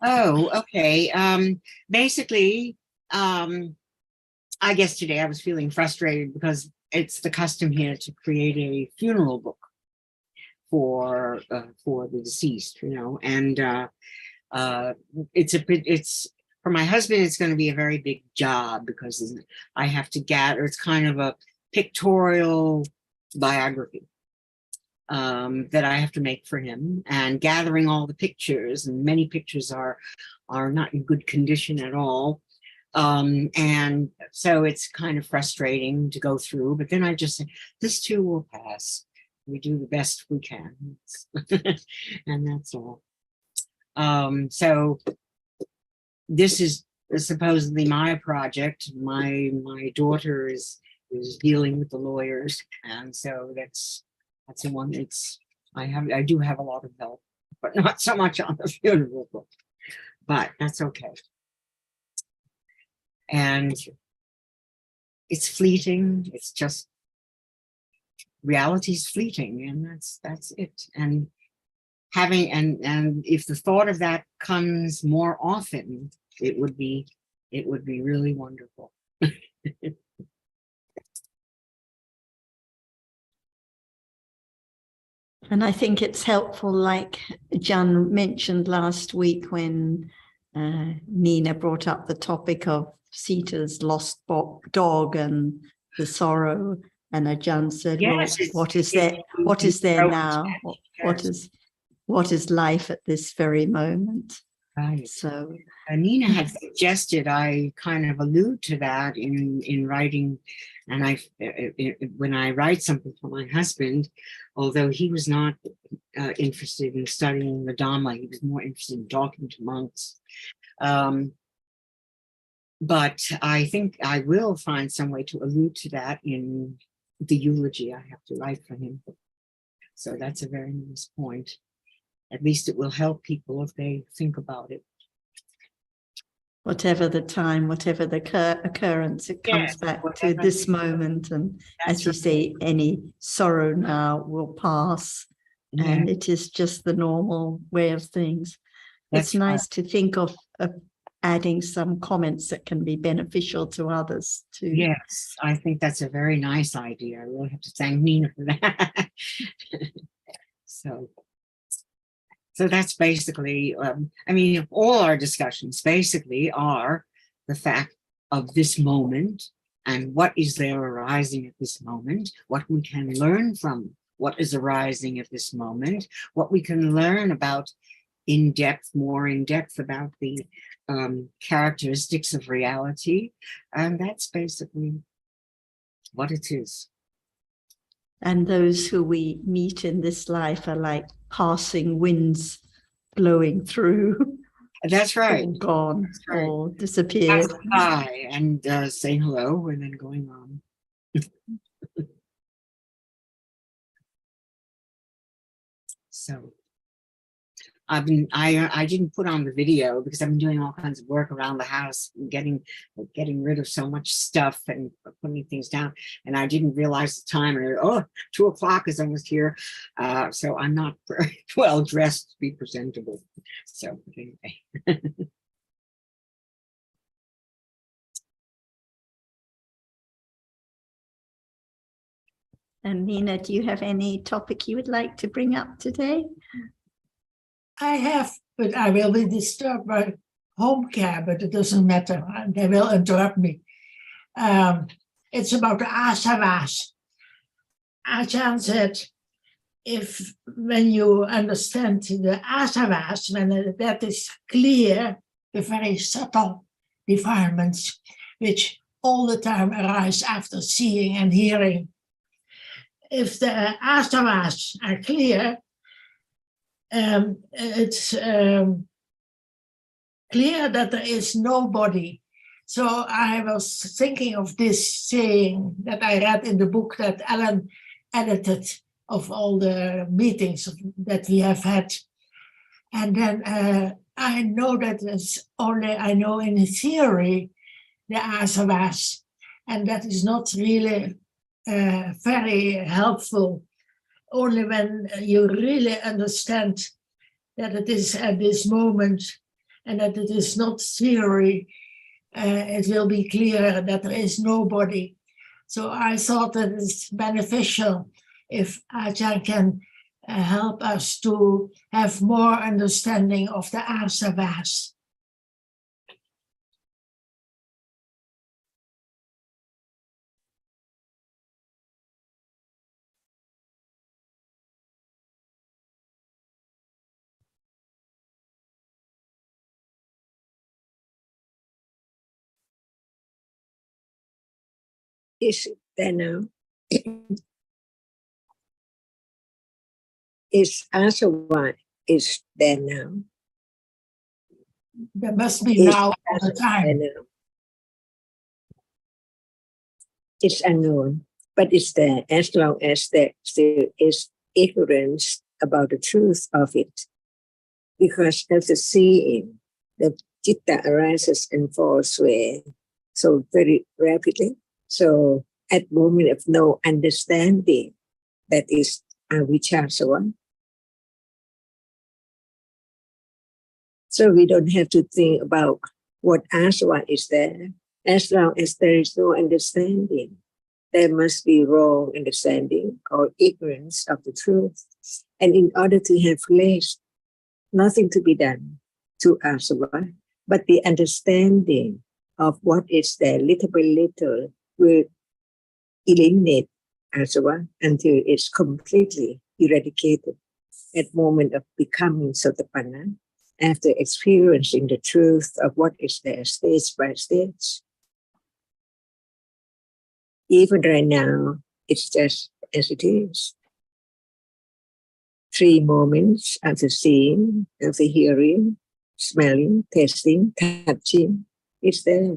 Oh, okay. Basically, I guess today I was feeling frustrated because it's the custom here to create a funeral book for the deceased, and it's for my husband. It's going to be a very big job because I have to gather. It's kind of a pictorial biography that I have to make for him, and gathering all the pictures, and many pictures are not in good condition at all. And so it's kind of frustrating to go through, but then I just say, this too will pass. We do the best we can. And that's all. So this is supposedly my project. My daughter is dealing with the lawyers, and so that's the one. I do have a lot of help, but not so much on the funeral book. But that's okay. And it's fleeting. It's just reality's fleeting, and that's it. And having and if the thought of that comes more often, it would be really wonderful. And I think it's helpful, like Jan mentioned last week when Nina brought up the topic of Sita's lost dog and the sorrow, and Ajahn said, yes, well, what is there? What is there now? What is life at this very moment? Right. So Nina had suggested I kind of allude to that in writing, and when I write something for my husband, although he was not interested in studying the Dhamma, he was more interested in talking to monks. But I think I will find some way to allude to that in the eulogy I have to write for him. So that's a very nice point. At least it will help people if they think about it. Whatever the time, whatever the occurrence, it comes back to this moment. And as you say, any sorrow now will pass. Yeah. And it is just the normal way of things. It's nice to think of adding some comments that can be beneficial to others too. Yes, I think that's a very nice idea. I really have to thank Nina for that. So that's basically, I mean, all our discussions basically are the fact of this moment and what is there arising at this moment, what we can learn from what is arising at this moment, what we can learn about more in depth about the characteristics of reality. And that's basically what it is. And those who we meet in this life are like passing winds blowing through. That's right. All gone, that's right. All disappeared. Passing by and saying hello and then going on. So I didn't put on the video because I've been doing all kinds of work around the house, getting rid of so much stuff and putting things down. And I didn't realize the time. And 2 o'clock is almost here. So I'm not very well dressed to be presentable. So anyway. And Nina, do you have any topic you would like to bring up today? I have, but I will be disturbed by home care, but it doesn't matter. They will interrupt me. It's about the asavas. Ajahn said, when you understand the asavas, when that is clear, the very subtle defilements which all the time arise after seeing and hearing. If the asavas are clear, it's clear that there is nobody. So I was thinking of this saying that I read in the book that Ellen edited of all the meetings that we have had. And then I know that it's only, I know in theory, the asavas, and that is not really very helpful. Only when you really understand that it is at this moment and that it is not theory. It will be clear that there is nobody. So I thought that it's beneficial if Ajahn can help us to have more understanding of the asavas. Is it there now? Is asava is there now? There must be Is now all the asava there time. now? It's unknown, but it's there as long as there still is ignorance about the truth of it. Because of the seeing, the citta arises and falls away so very rapidly. So at moment of no understanding, that is avijjasava. So we don't have to think about what asava is there. As long as there is no understanding, there must be wrong understanding or ignorance of the truth. And in order to have less, nothing to be done to asava, but the understanding of what is there little by little will eliminate asava until it's completely eradicated at moment of becoming sotapanna, after experiencing the truth of what is there stage by stage. Even right now, it's just as it is. 3 moments after seeing, after hearing, smelling, tasting, touching, it's there.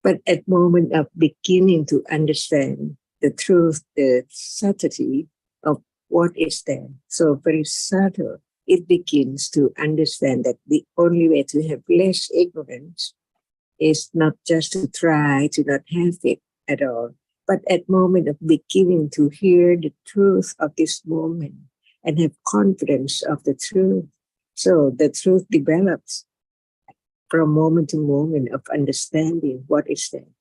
But at moment of beginning to understand the truth, the subtlety of what is there, so very subtle, it begins to understand that the only way to have less ignorance is not just to try to not have it at all, but at moment of beginning to hear the truth of this moment and have confidence of the truth. So the truth develops from moment to moment of understanding what is there,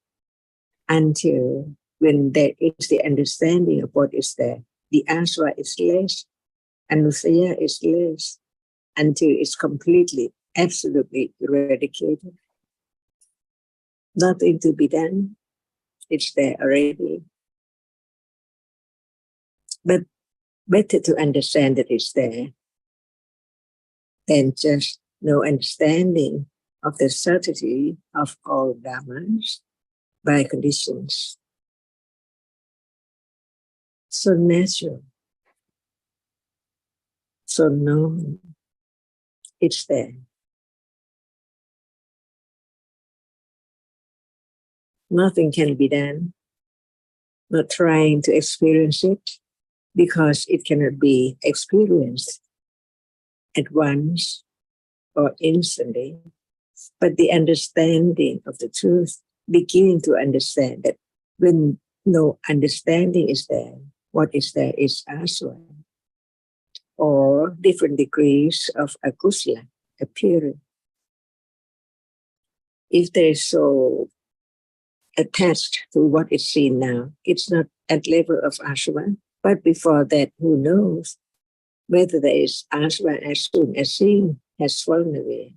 until when there is the understanding of what is there, the asava is less, anusaya is less, until it's completely, absolutely eradicated. Nothing to be done. It's there already. But better to understand that it's there than just no understanding of the subtlety of all dhammas by conditions. So natural, so known, it's there. Nothing can be done, not trying to experience it, because it cannot be experienced at once or instantly. But the understanding of the truth, beginning to understand that when no understanding is there, what is there is asava, or different degrees of akusala appearing. If there is so attached to what is seen now, it's not at level of asava, but before that, who knows whether there is asava as soon as seen has fallen away.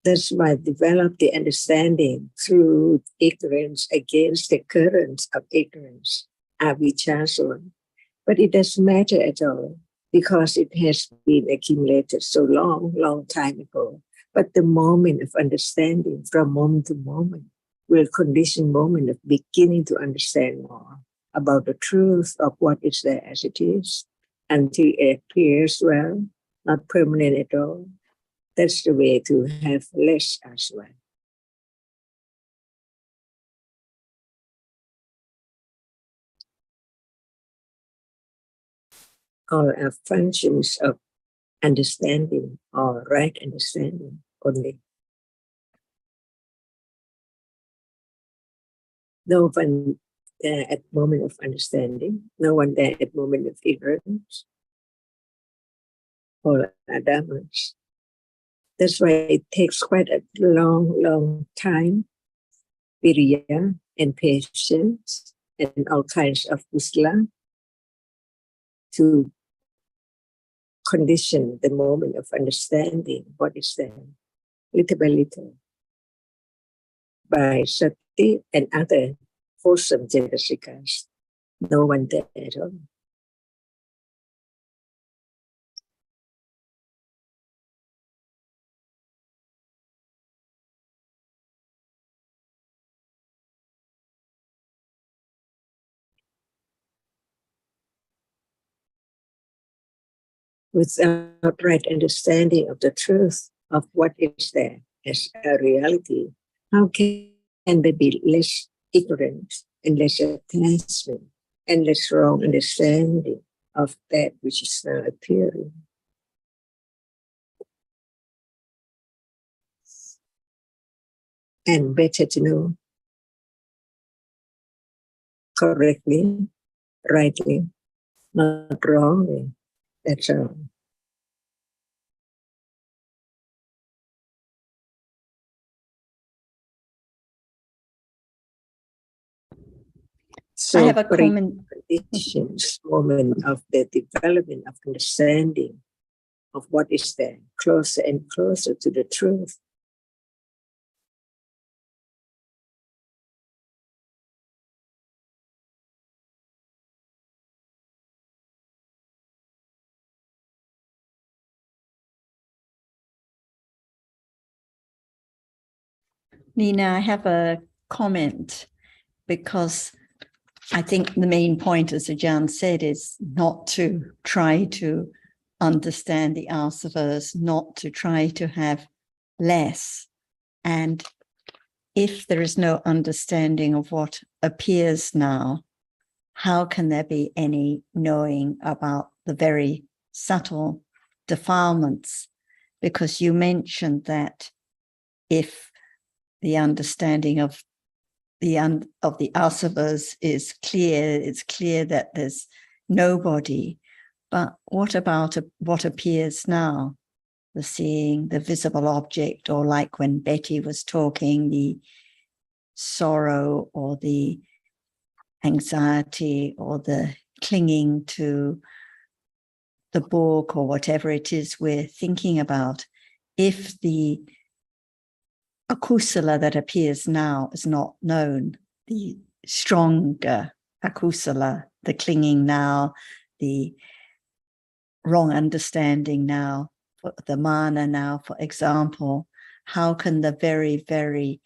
That's why develop the understanding through ignorance against the currents of ignorance, avijjasava. But it doesn't matter at all, because it has been accumulated so long time ago. But the moment of understanding from moment to moment will condition moment of beginning to understand more about the truth of what is there as it is, until it appears, well, not permanent at all. That's the way to have less as well. All are functions of understanding or right understanding only. No one there at moment of understanding, no one there at moment of ignorance. all our dhammas. That's why it takes quite a long time, viriya and patience and all kinds of kusala to condition the moment of understanding what is there, little by little, by sati and other wholesome cenasikas. No one there at all. Without right understanding of the truth of what is there as a reality, how can there be less ignorance and less attachment and less wrong understanding of that which is now appearing? And better to know correctly, rightly, not wrongly. That's all. So I have a comment. conditions, moment of the development of understanding of what is there, closer and closer to the truth. Nina, I have a comment because I think the main point, as Ajahn said, is not to try to understand the asavas, not to try to have less. And if there is no understanding of what appears now, how can there be any knowing about the very subtle defilements? Because you mentioned that if the understanding of the asavas is clear, it's clear that there's nobody. But what about what appears now? The seeing, the visible object, or like when Betty was talking, the sorrow or the anxiety or the clinging to the book or whatever it is we're thinking about. If the akusala that appears now is not known, the stronger akusala, the clinging now, the wrong understanding now, the mana now, for example, how can the very, very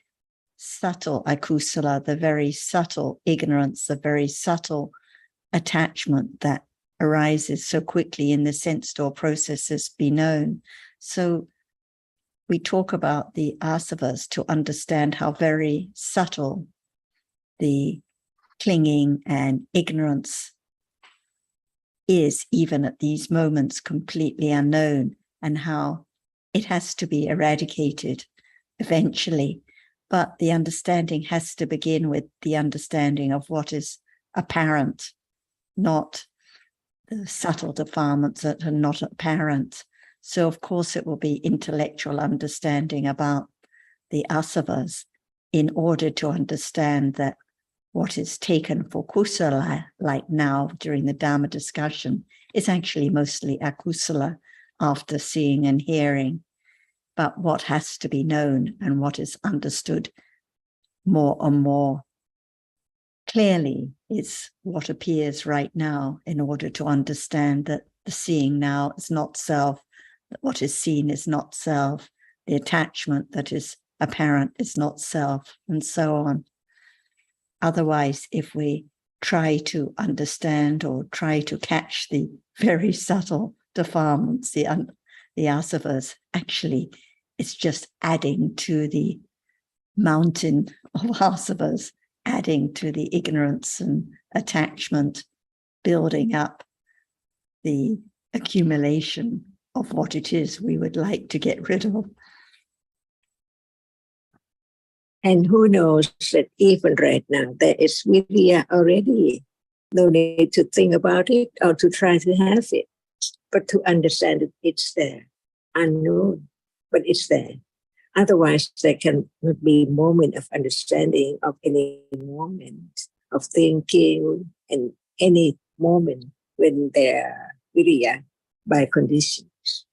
subtle akusala, the very subtle ignorance, the very subtle attachment that arises so quickly in the sense door processes be known? So we talk about the asavas to understand how very subtle the clinging and ignorance is, even at these moments completely unknown, and how it has to be eradicated eventually. But the understanding has to begin with the understanding of what is apparent, not the subtle defilements that are not apparent. So, of course, it will be intellectual understanding about the asavas in order to understand that what is taken for kusala, like now during the Dhamma discussion, is actually mostly akusala after seeing and hearing. But what has to be known and what is understood more and more clearly is what appears right now, in order to understand that the seeing now is not self, that what is seen is not self, the attachment that is apparent is not self, and so on. Otherwise, if we try to understand or try to catch the very subtle defilements, the asavas, actually, it's just adding to the mountain of asavas, adding to the ignorance and attachment, building up the accumulation of what it is we would like to get rid of. And who knows that even right now there is virya already. No need to think about it or to try to have it. but to understand that it's there, unknown, but it's there. Otherwise, there cannot be moment of understanding of any moment of thinking and any moment when there are viriya by conditions.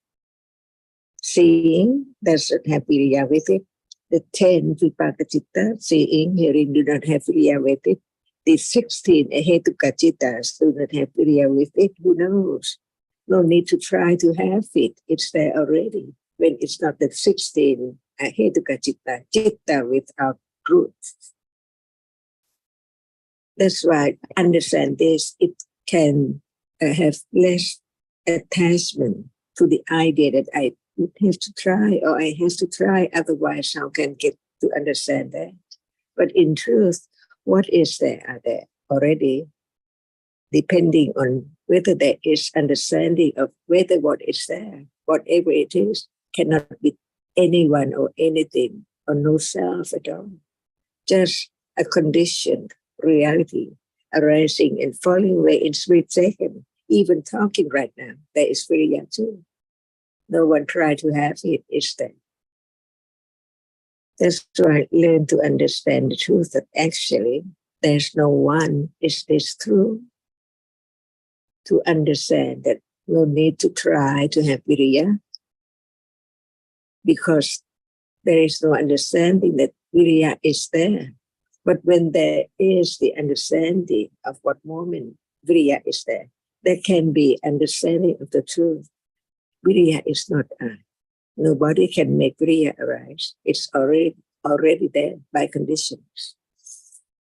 Seeing doesn't have viriya with it. The 10 vipaka citta, seeing, hearing, do not have viriya with it. The 16 ahetuka cittas do not have viriya with it. Who knows? No need to try to have it. It's there already. When it's not the 16 ahetuka citta without root. That's why understand this. It can have less attachment to the idea that I would have to try or I have to try, otherwise how can I get to understand that? But in truth, what is there are there already, depending on whether there is understanding of whether what is there, whatever it is, cannot be anyone or anything or no self at all. Just a conditioned reality arising and falling away in split second. Even talking right now, there is viriya too. No one try to have it, it's there. That's why I learn to understand the truth that actually there's no one. Is this true? To understand that no need to try to have viriya, because there is no understanding that viriya is there. But when there is the understanding of what moment viriya is there, there can be understanding of the truth. Viriya is not I. Nobody can make viriya arise. It's already there by conditions.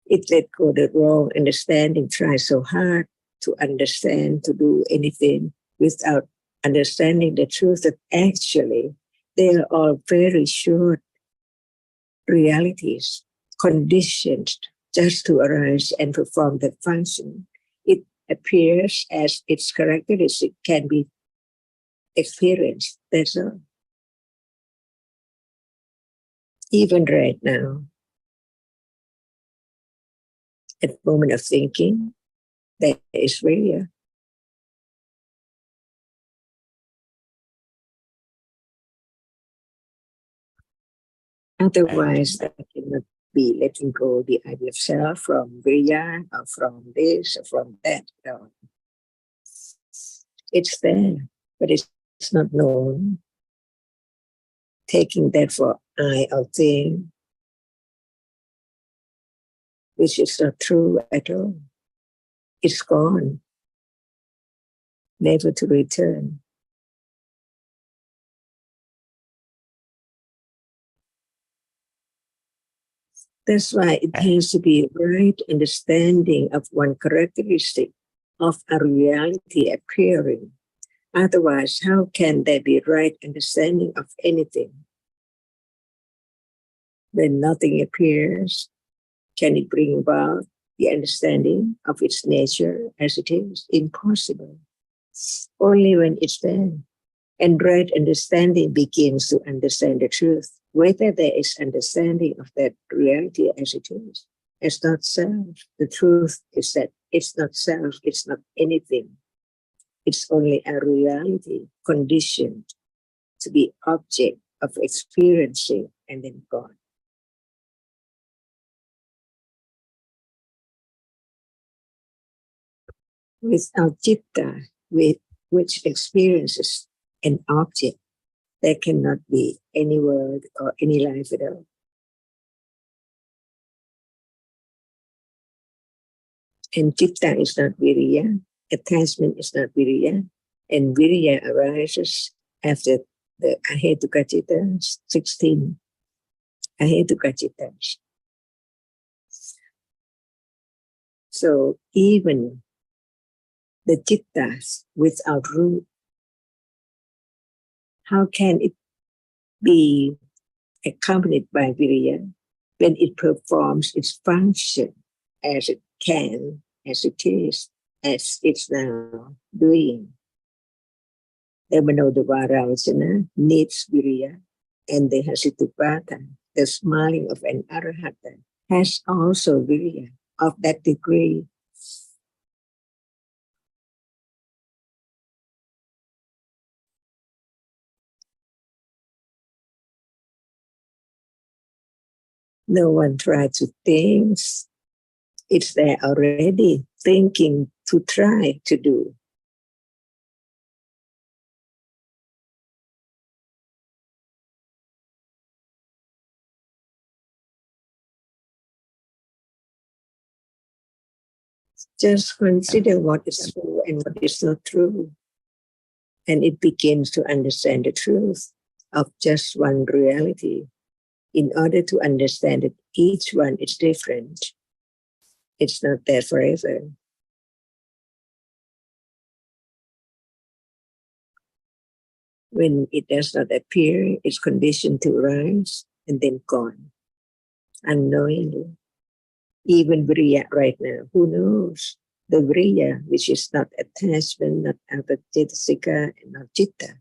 It let go the wrong understanding, try so hard to understand, to do anything without understanding the truth that actually they are all very short realities, conditioned just to arise and perform the function. It appears as its characteristic can be experienced. That's all. Even right now, at the moment of thinking, there is viriya. Otherwise, that cannot be letting go the idea of self from viriya or from this or from that. No. It's there, but it's not known. Taking that for I or thing, which is not true at all. It's gone, never to return. That's why it has to be right understanding of one characteristic of a reality appearing. Otherwise, how can there be right understanding of anything? When nothing appears, can it bring about the understanding of its nature as it is? Impossible. Only when it's there. And right understanding begins to understand the truth, whether there is understanding of that reality as it is. It's not self. The truth is that it's not self, it's not anything. It's only a reality conditioned to be object of experiencing and then gone. Without citta, with which experiences an object, there cannot be any word or any life at all. And citta is not viriya, attachment is not viriya, and viriya arises after the ahetuka cittas, 16 ahetuka cittas. So even the cittas without root, how can it be accompanied by viriya when it performs its function as it can, as it is, as it's now doing? The Manodavara needs viriya, and the Hasitupata, the smiling of an arahata, has also viriya of that degree. No one tried to think. It's there already, thinking to try to do. Just consider what is true and what is not true. And it begins to understand the truth of just one reality. In order to understand that each one is different, it's not there forever. When it does not appear, it's conditioned to rise and then gone, unknowingly. Even Vriya right now, who knows? The Vriya, which is not attachment, not Cetasika, and not Chitta,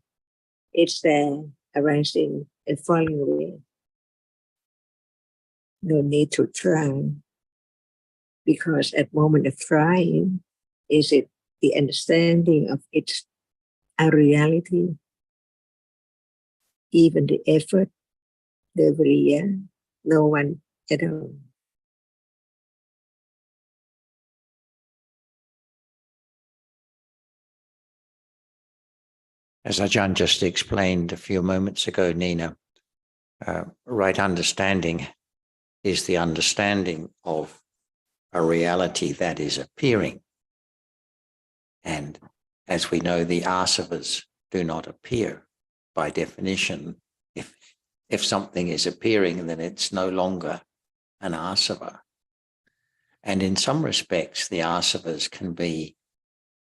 it's there, arising and falling away. No need to try, because at moment of trying, is it the understanding of its a reality, even the effort, the Vriya, no one at all. As Ajahn just explained a few moments ago, Nina, right understanding is the understanding of a reality that is appearing. And as we know, the asavas do not appear by definition. If something is appearing, then it's no longer an asava. And in some respects, the asavas can be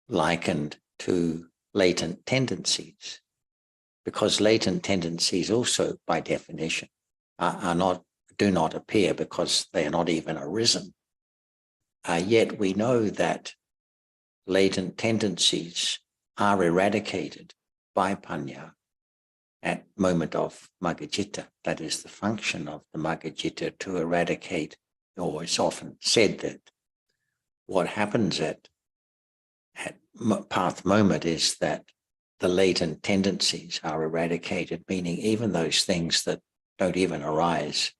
likened to latent tendencies, because latent tendencies also, by definition, do not appear because they are not even arisen. Yet we know that latent tendencies are eradicated by panya at moment of Maggacitta. That is the function of the Maggacitta, to eradicate, or it's often said that what happens at path moment is that the latent tendencies are eradicated, meaning even those things that don't even arise,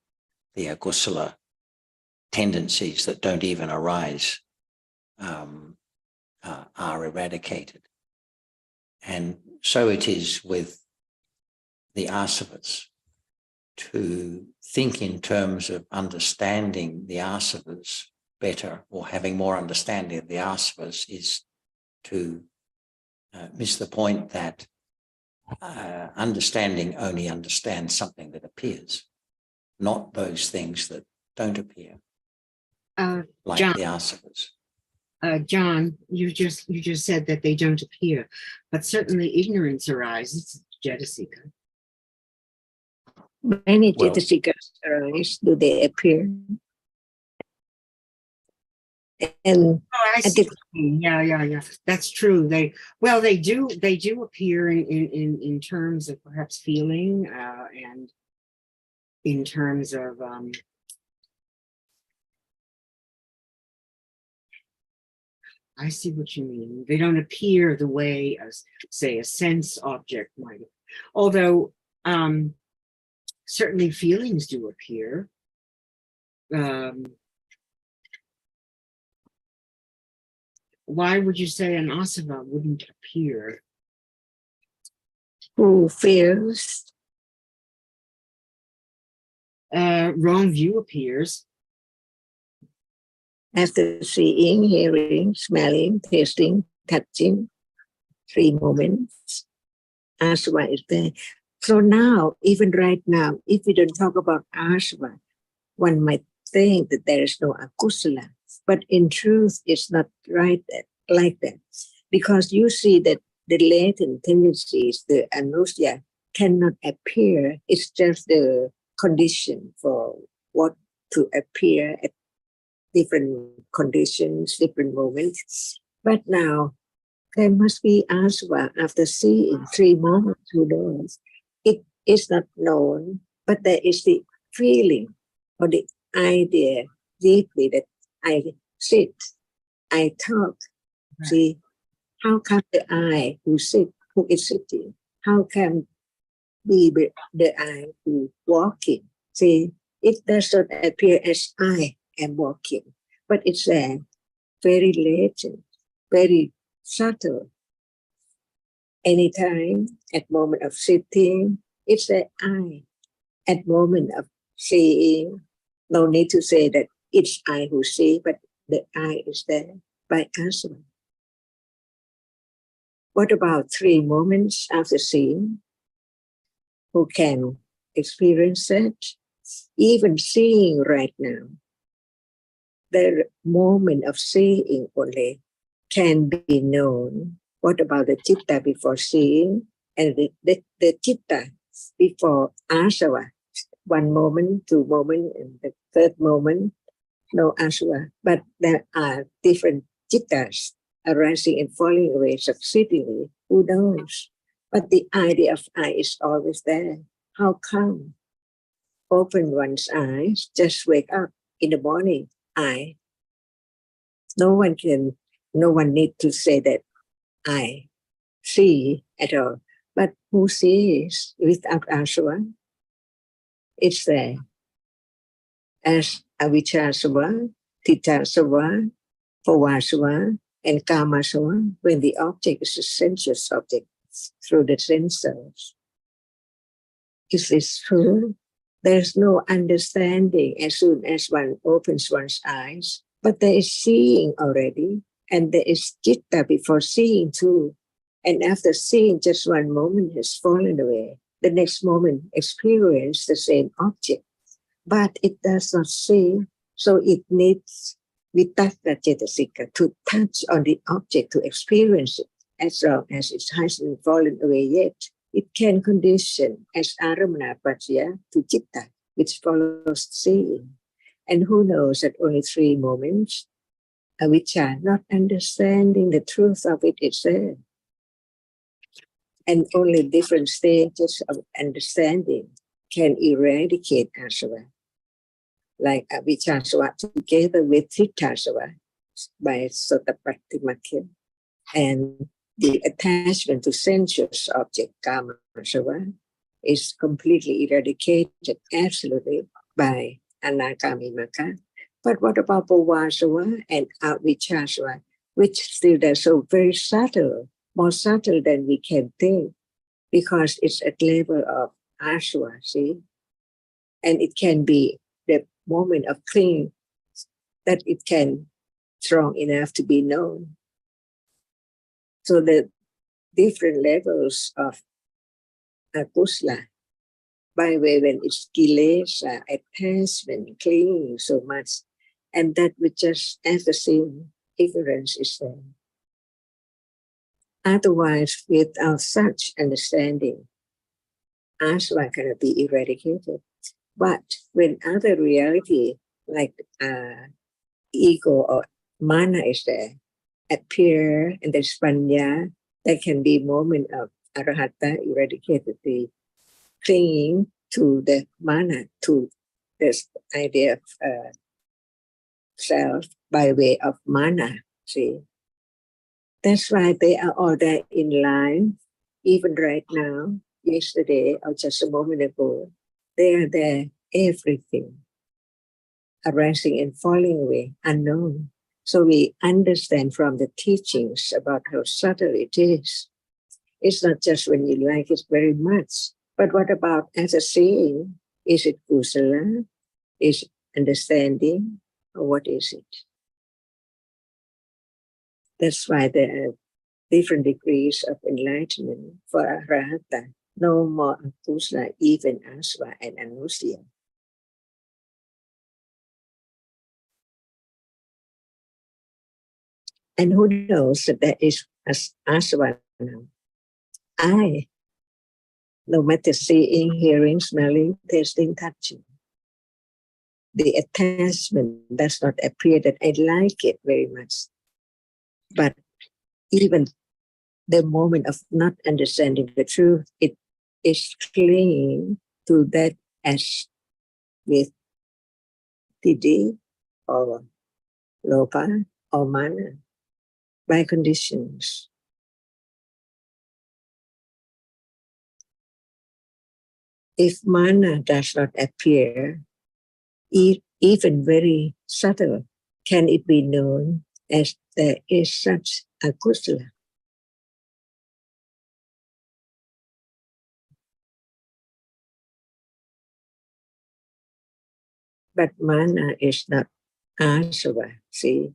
the akusala tendencies that don't even arise, are eradicated. And so it is with the asavas. To think in terms of understanding the asavas better, or having more understanding of the asavas, is to miss the point that understanding only understands something that appears, not those things that don't appear, like John, the asavas. John, you just said that they don't appear, but certainly ignorance arises, Cetasika. Many Well, Cetasikas arise, do they appear? And Oh, I see. Yeah. That's true. They do appear in terms of perhaps feeling, and in terms of I see what you mean. They don't appear the way as, say, a sense object might. Although certainly feelings do appear. Why would you say an asava wouldn't appear? who feels? Wrong view appears. After seeing, hearing, smelling, tasting, touching, 3 moments, asava is there. So now, even right now, if we don't talk about asava, one might think that there is no akusala. But in truth, it's not like that. Because you see that the latent tendencies, the anusya, cannot appear. It's just the condition for what to appear at different conditions, different moments. But now, there must be asava after seeing 3 moments, who knows? It is not known, but there is the feeling or the idea deeply that I sit, I talk. Right. See, how come the I who is sitting, how can be the I who walking? See, It does not appear as I am walking, but it's there, very latent, very subtle. Anytime, at moment of sitting, it's the I. At moment of seeing, no need to say that it's I who see, but the I is there by us. What about 3 moments after seeing? Who can experience that? Even seeing right now, the moment of seeing only can be known. What about the citta before seeing and the citta before asava? 1 moment, 2 moments, and the 3rd moment, no asava. But there are different cittas arising and falling away succeedingly. Who knows? But the idea of I is always there. How come? Open one's eyes, just wake up in the morning. I. No one need to say that I see at all. But who sees without asava? It's there. As avijjasava, tittasava, bhavasava, and kamasava, when the object is a sensuous object through the senses. Is this true? There's no understanding as soon as one opens one's eyes, but there is seeing already, and there is citta before seeing too. And after seeing, just 1 moment has fallen away. The next moment experience the same object, but it does not see, so it needs vitakka cetasika to touch on the object, to experience it. As long as it hasn't fallen away yet, it can condition as aramana pacaya to citta, which follows seeing. And who knows that only 3 moments, avijja, not understanding the truth of it is there. And only different stages of understanding can eradicate asava. Like avijjasava together with tittasava by Sotapattimakkhya, and the attachment to sensuous object, kamasava, is completely eradicated absolutely by anakamimaka. But what about bhavasava and avijjasava, which still are so very subtle, more subtle than we can think, because it's at level of asava, see? And it can be the moment of clinging that it can strong enough to be known. So the different levels of akusala, by way when it's kilesa, attachment, clinging so much, and that we just after seeing, ignorance is there. Otherwise, without such understanding, asava cannot be eradicated. But when other reality like ego or mana is there, appear, and there's panya, there can be moment of arahata, eradicated the clinging to the mana, to this idea of self by way of mana, see. That's why they are all there in line, even right now, yesterday or just a moment ago, they are there, everything, arising and falling away, unknown. So we understand from the teachings about how subtle it is. It's not just when you like it very much, but what about as a seeing? Is it kusala? Is it understanding? Or what is it? That's why there are different degrees of enlightenment for arahata. No more kusala, even asava and anusaya. And who knows that there is asava now? No matter seeing, hearing, smelling, tasting, touching, the attachment does not appear that I like it very much. But even the moment of not understanding the truth, it is clinging to that as with tidi or lopa or mana by conditions. If mana does not appear, even very subtle, can it be known as there is such a kusala? But mana is not asava, see.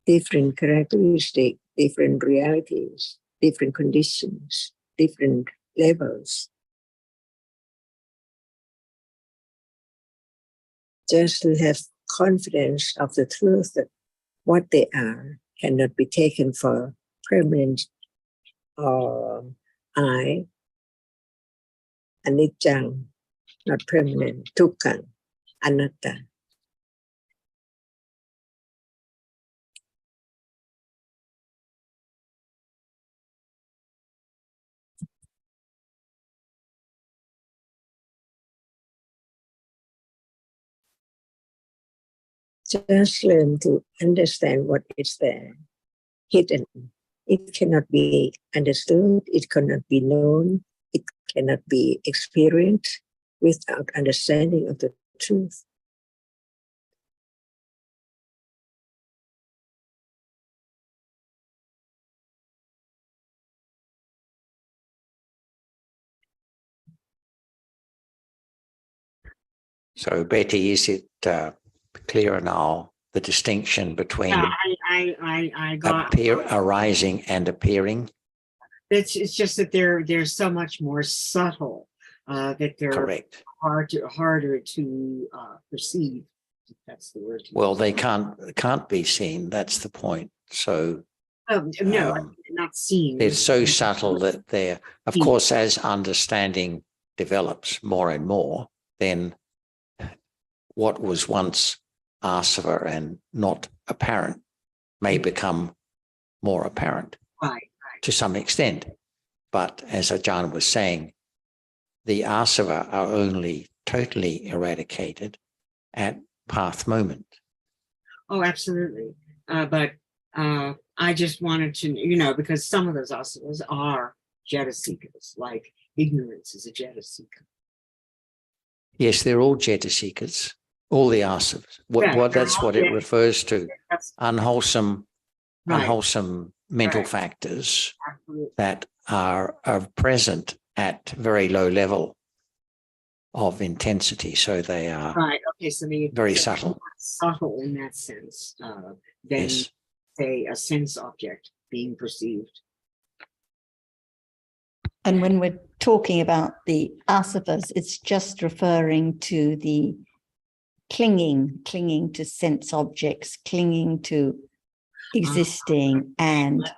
Different characteristics, different realities, different conditions, different levels. Just to have confidence of the truth that what they are cannot be taken for permanent or anicca, not permanent, dukkha, anatta. Just learn to understand what is there, hidden. It cannot be understood, it cannot be known, it cannot be experienced without understanding of the truth. So, Betty, is it clearer now, the distinction between Yeah, I got. arising and appearing? It's just that they're so much more subtle that they're Correct. harder to perceive. That's the word. Well, they can't be seen. That's the point. So No, not seen. they're so subtle that they're, of course, as understanding develops more and more, then what was once asava and not apparent may become more apparent Right. to some extent. But as Ajahn was saying, the asava are only totally eradicated at path moment. Oh, absolutely. But I just wanted to, because some of those asavas are jetasikas, like ignorance is a jetasika. Yes, they're all jetasikas, all the asavas. That's what it refers to. Unwholesome mental factors that are present at very low level of intensity. So they are so very subtle. Subtle in that sense than Yes. say a sense object being perceived. And when we're talking about the asavas, it's just referring to the clinging to sense objects, clinging to existing and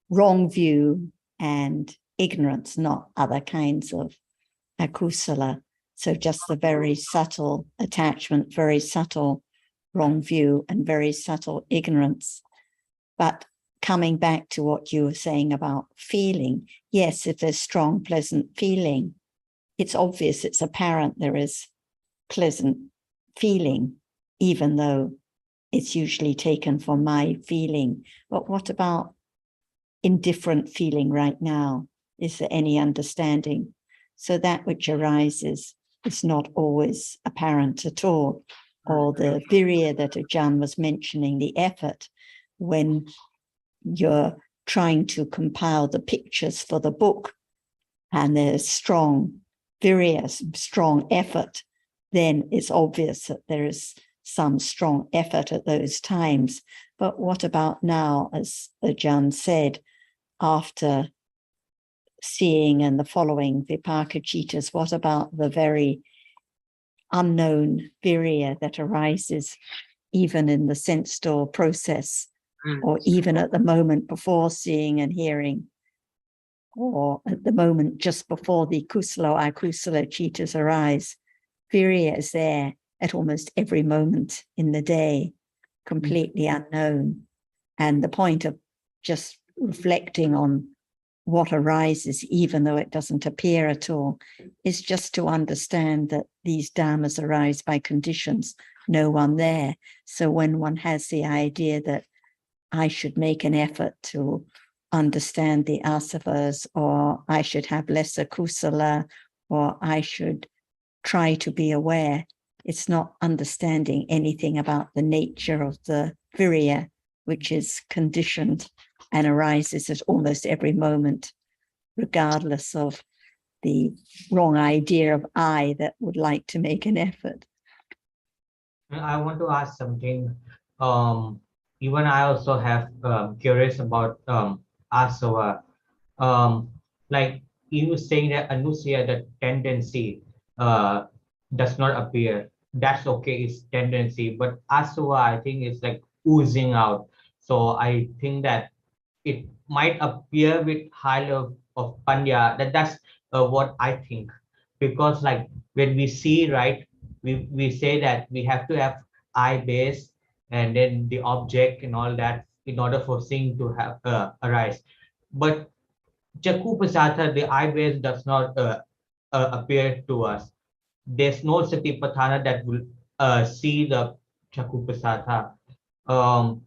wrong view and ignorance, not other kinds of akusala. So just the very subtle attachment, very subtle wrong view and very subtle ignorance. But coming back to what you were saying about feeling, yes, if there's strong, pleasant feeling, it's obvious, it's apparent there is pleasant feeling, even though it's usually taken for my feeling. But what about indifferent feeling right now? Is there any understanding? So that which arises is not always apparent at all. Or the virya that Ajahn was mentioning, the effort, when you're trying to compile the pictures for the book and there's strong virya, strong effort, then it's obvious that there is some strong effort at those times. But what about now, as Ajahn said, after seeing and the following Vipaka-citas, what about the very unknown virya that arises even in the sense door process, or even at the moment before seeing and hearing, or at the moment just before the kusala or akusala citas arise? Virya is there at almost every moment in the day, completely unknown. And the point of just reflecting on what arises, even though it doesn't appear at all, is just to understand that these dhammas arise by conditions, no one there. So when one has the idea that I should make an effort to understand the asavas, or I should have lesser kusala, or I should try to be aware. It's not understanding anything about the nature of the virya, which is conditioned and arises at almost every moment, regardless of the wrong idea of I that would like to make an effort. I want to ask something. Even I also have curious about asava. Like you saying that anusia, the tendency does not appear. That's okay, it's tendency. But asava, I think, is like oozing out. So I think that it might appear with high level of panya. That's what I think. Because like when we see, right, we say that we have to have I base and then the object and all that in order for seeing to have arise. But Chakupasatha, the I base does not appear to us. There's no Satipatthana that will see the Chakupasatha.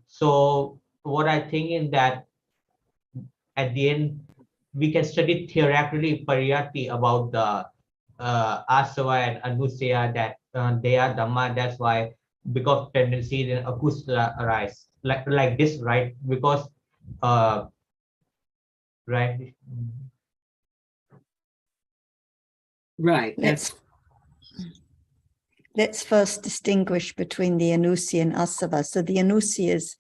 So what I think in that at the end we can study theoretically pariyati about the asava and anusaya, that they are dhamma. That's why because tendency then akusala arise like this, right? Because right. Right. Let's first distinguish between the anusia and asava. So the anusiyas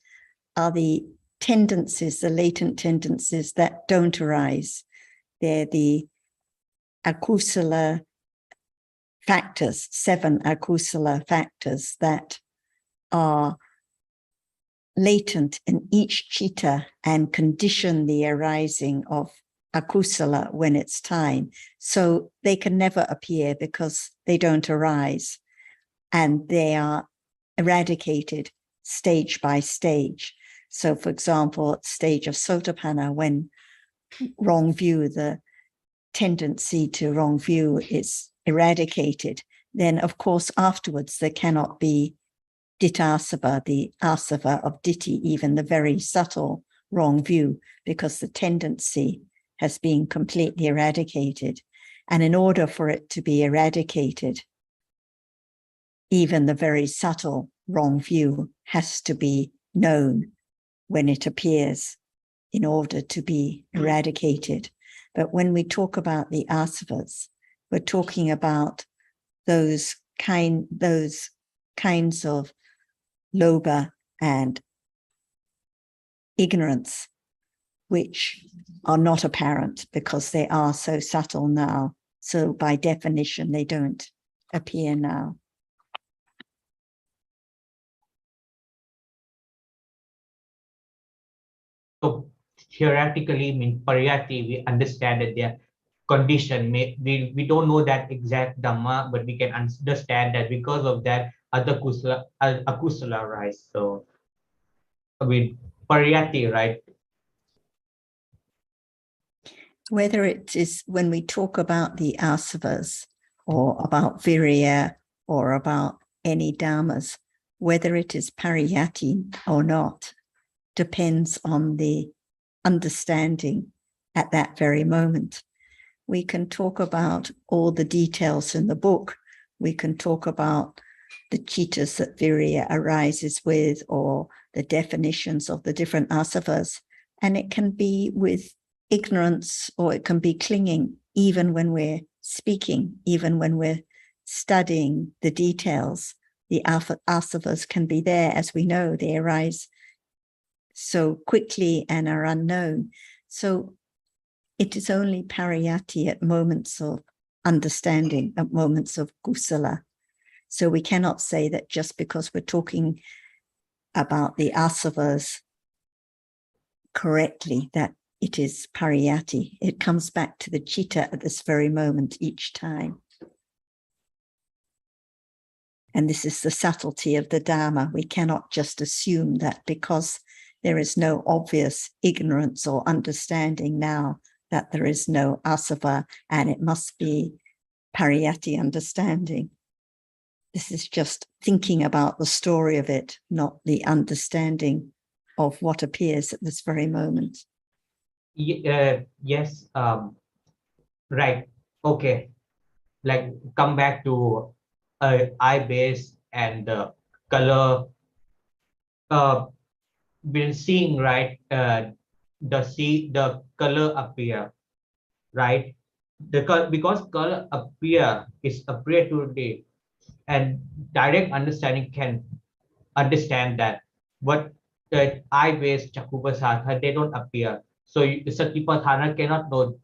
are the tendencies, the latent tendencies that don't arise. They're the akusala factors, 7 akusala factors that are latent in each chitta and condition the arising of akusala when it's time. So they can never appear because they don't arise, and they are eradicated stage by stage. So for example, at stage of sotapanna, when wrong view, the tendency to wrong view is eradicated, then of course afterwards there cannot be ditthasava, the asava of ditti, even the very subtle wrong view, because the tendency has been completely eradicated. And in order for it to be eradicated, even the very subtle wrong view has to be known when it appears in order to be eradicated. But when we talk about the asavas, we're talking about those kinds of lobha and ignorance, which are not apparent because they are so subtle now. So by definition, they don't appear now. So theoretically, mean pariyati, we understand that they are conditioned. We don't know that exact dhamma, but we can understand that because of that other akusala arise. So I mean pariyati, right? Whether it is when we talk about the asavas or about virya or about any dhammas, whether it is pariyati or not, depends on the understanding at that very moment. We can talk about all the details in the book. We can talk about the chittas that virya arises with, or the definitions of the different asavas, and it can be with ignorance or it can be clinging, even when we're speaking, even when we're studying the details. The asavas can be there, as we know, they arise so quickly and are unknown. So it is only pariyati at moments of understanding, at moments of kusala. So we cannot say that just because we're talking about the asavas correctly, that it is pariyati. It comes back to the chitta at this very moment each time. And this is the subtlety of the Dhamma. We cannot just assume that because there is no obvious ignorance or understanding now that there is no asava and it must be pariyati understanding. This is just thinking about the story of it, not the understanding of what appears at this very moment. Yes. Right. Okay. Like come back to eye base and the color. We're seeing, right, the color appear, right, because color appear today, and direct understanding can understand that, but the eye based chakupasatha, they don't appear, so satipatthana cannot know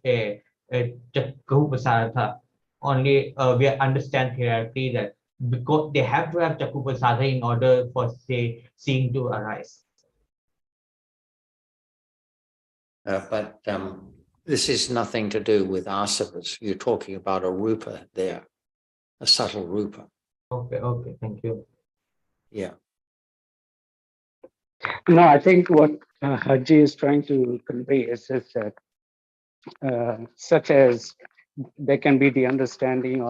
chakupasatha. Only we understand theoretically that because they have to have chakupasatha in order for say seeing to arise. But this is nothing to do with asavas. You're talking about a rupa there, a subtle rupa. Okay, thank you. Yeah. No, I think what Haji is trying to convey is that such as there can be the understanding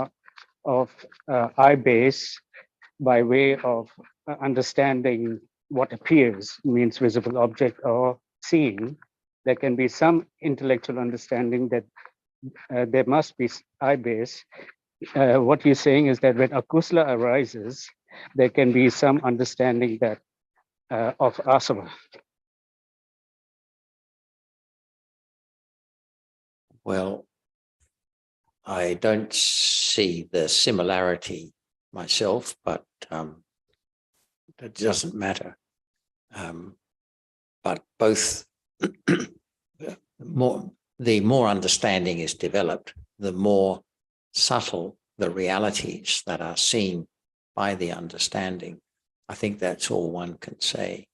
of eye base by way of understanding what appears, means visible object or seeing. There can be some intellectual understanding that there must be eye base. What you're saying is that when akusala arises, there can be some understanding that of asava. Well, I don't see the similarity myself, but it doesn't matter. But both, the more understanding is developed, the more subtle the realities that are seen by the understanding. I think that's all one can say.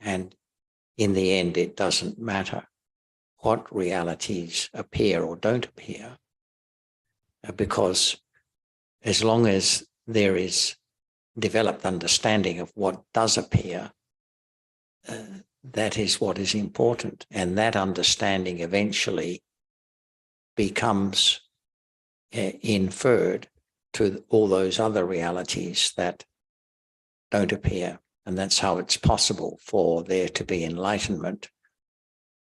And in the end, it doesn't matter what realities appear or don't appear, because as long as there is developed understanding of what does appear, that is what is important. And that understanding eventually becomes inferred to all those other realities that don't appear. And that's how it's possible for there to be enlightenment,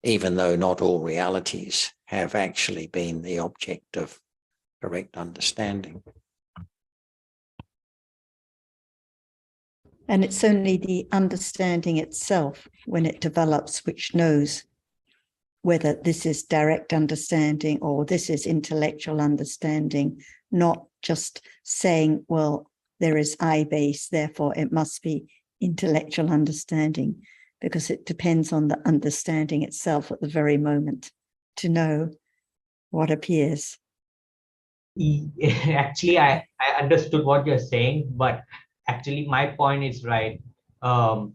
even though not all realities have actually been the object of correct understanding. And it's only the understanding itself, when it develops, which knows whether this is direct understanding or this is intellectual understanding, not just saying, well, there is I base, therefore it must be intellectual understanding, because it depends on the understanding itself at the very moment to know what appears. Actually, I understood what you're saying, but actually my point is right. I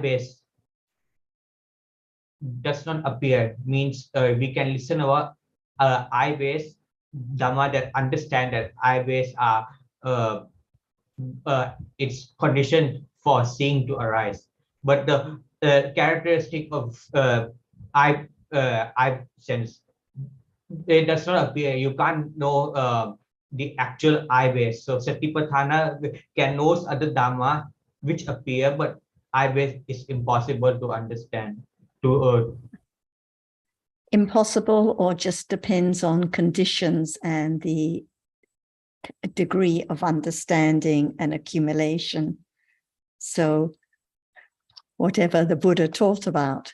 base does not appear, means we can listen our I base Dhamma that understand that I base are its condition for seeing to arise, but the characteristic of I sense, it does not appear. You can't know the actual I base. So Satipatthana can knows other Dhamma which appear, but I base is impossible to understand. Impossible, or just depends on conditions and the degree of understanding and accumulation. So whatever the Buddha taught about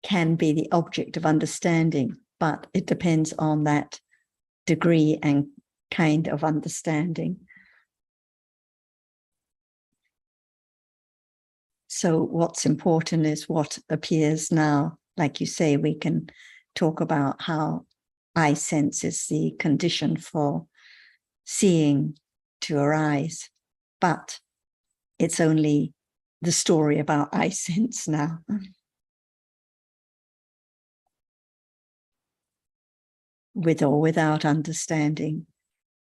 can be the object of understanding, but it depends on that degree and kind of understanding. So what's important is what appears now. Like you say, we can talk about how I sense is the condition for seeing to arise, but it's only the story about I sense now. With or without understanding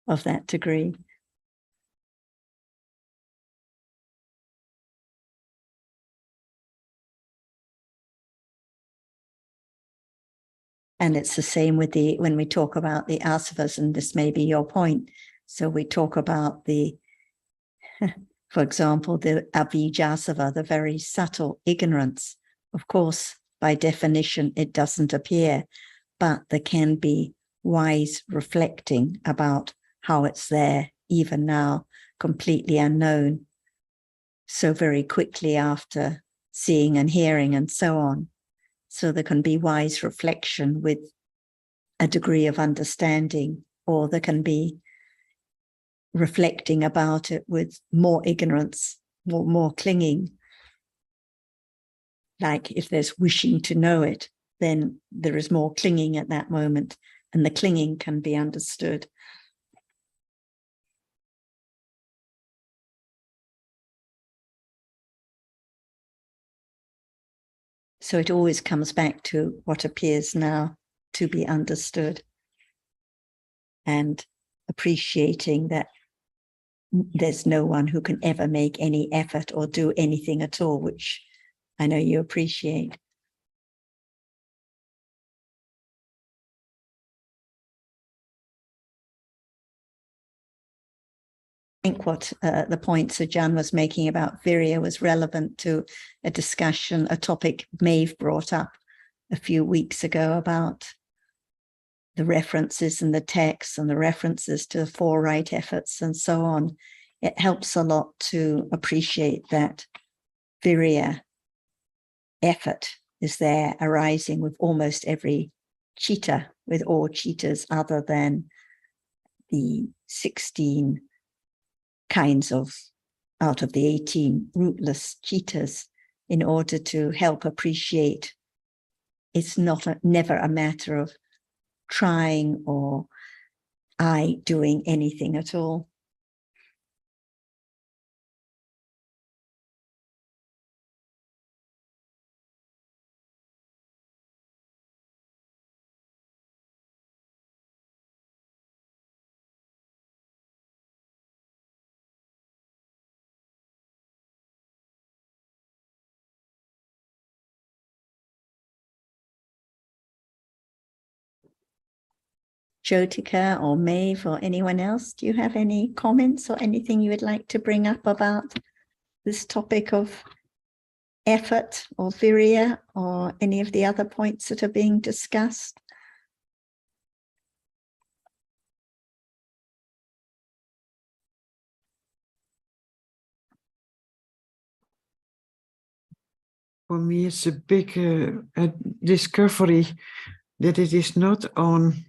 of that degree. And it's the same with when we talk about the asavas, and this may be your point. So we talk about for example, the avijjasava, the very subtle ignorance. Of course, by definition, it doesn't appear, but there can be wise reflecting about how it's there, even now, completely unknown, so very quickly after seeing and hearing and so on. So there can be wise reflection with a degree of understanding, or there can be reflecting about it with more ignorance, more clinging. Like if there's wishing to know it, then there is more clinging at that moment, and the clinging can be understood. So it always comes back to what appears now to be understood, and appreciating that there's no one who can ever make any effort or do anything at all, which I know you appreciate. I think what the point Sir John was making about Virya was relevant to a discussion, a topic Maeve brought up a few weeks ago about the references in the text and the references to the four right efforts and so on. It helps a lot to appreciate that Virya effort is there arising with almost every cheetah, with all cheetahs other than the 16 kinds of, out of the 18 rootless cheetahs, in order to help appreciate it's never a matter of trying or I doing anything at all. Jyotika or Maeve or anyone else, do you have any comments or anything you would like to bring up about this topic of effort or virya or any of the other points that are being discussed? For me, it's a big a discovery that it is not on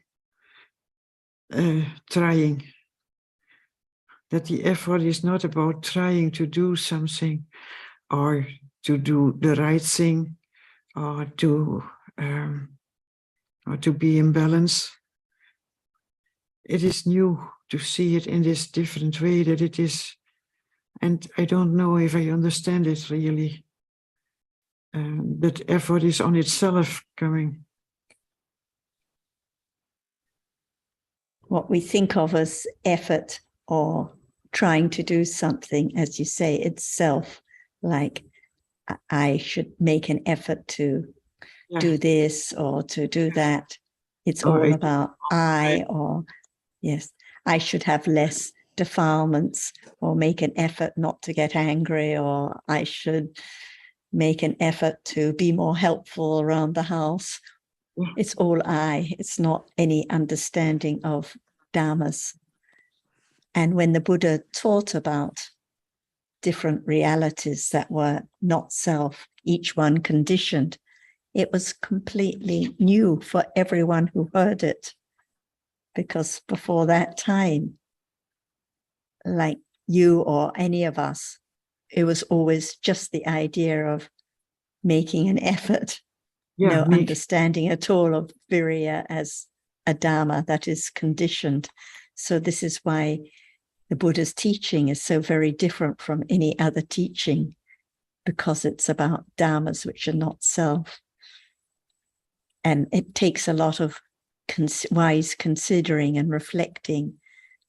trying, that the effort is not about trying to do something or to do the right thing or to be in balance. It is new to see it in this different way, that it is, and I don't know if I understand it really. That effort is on itself coming. What we think of as effort or trying to do something, as you say, itself, like I should make an effort to do this or to do that. It's all about or yes, I should have less defilements or make an effort not to get angry, or I should make an effort to be more helpful around the house. It's all it's not any understanding of dhammas. And when the Buddha taught about different realities that were not self, each one conditioned, it was completely new for everyone who heard it. Because before that time, like you or any of us, it was always just the idea of making an effort, no understanding at all of virya as a dharma that is conditioned. So this is why the Buddha's teaching is so very different from any other teaching, because it's about dharmas which are not self. And it takes a lot of wise considering and reflecting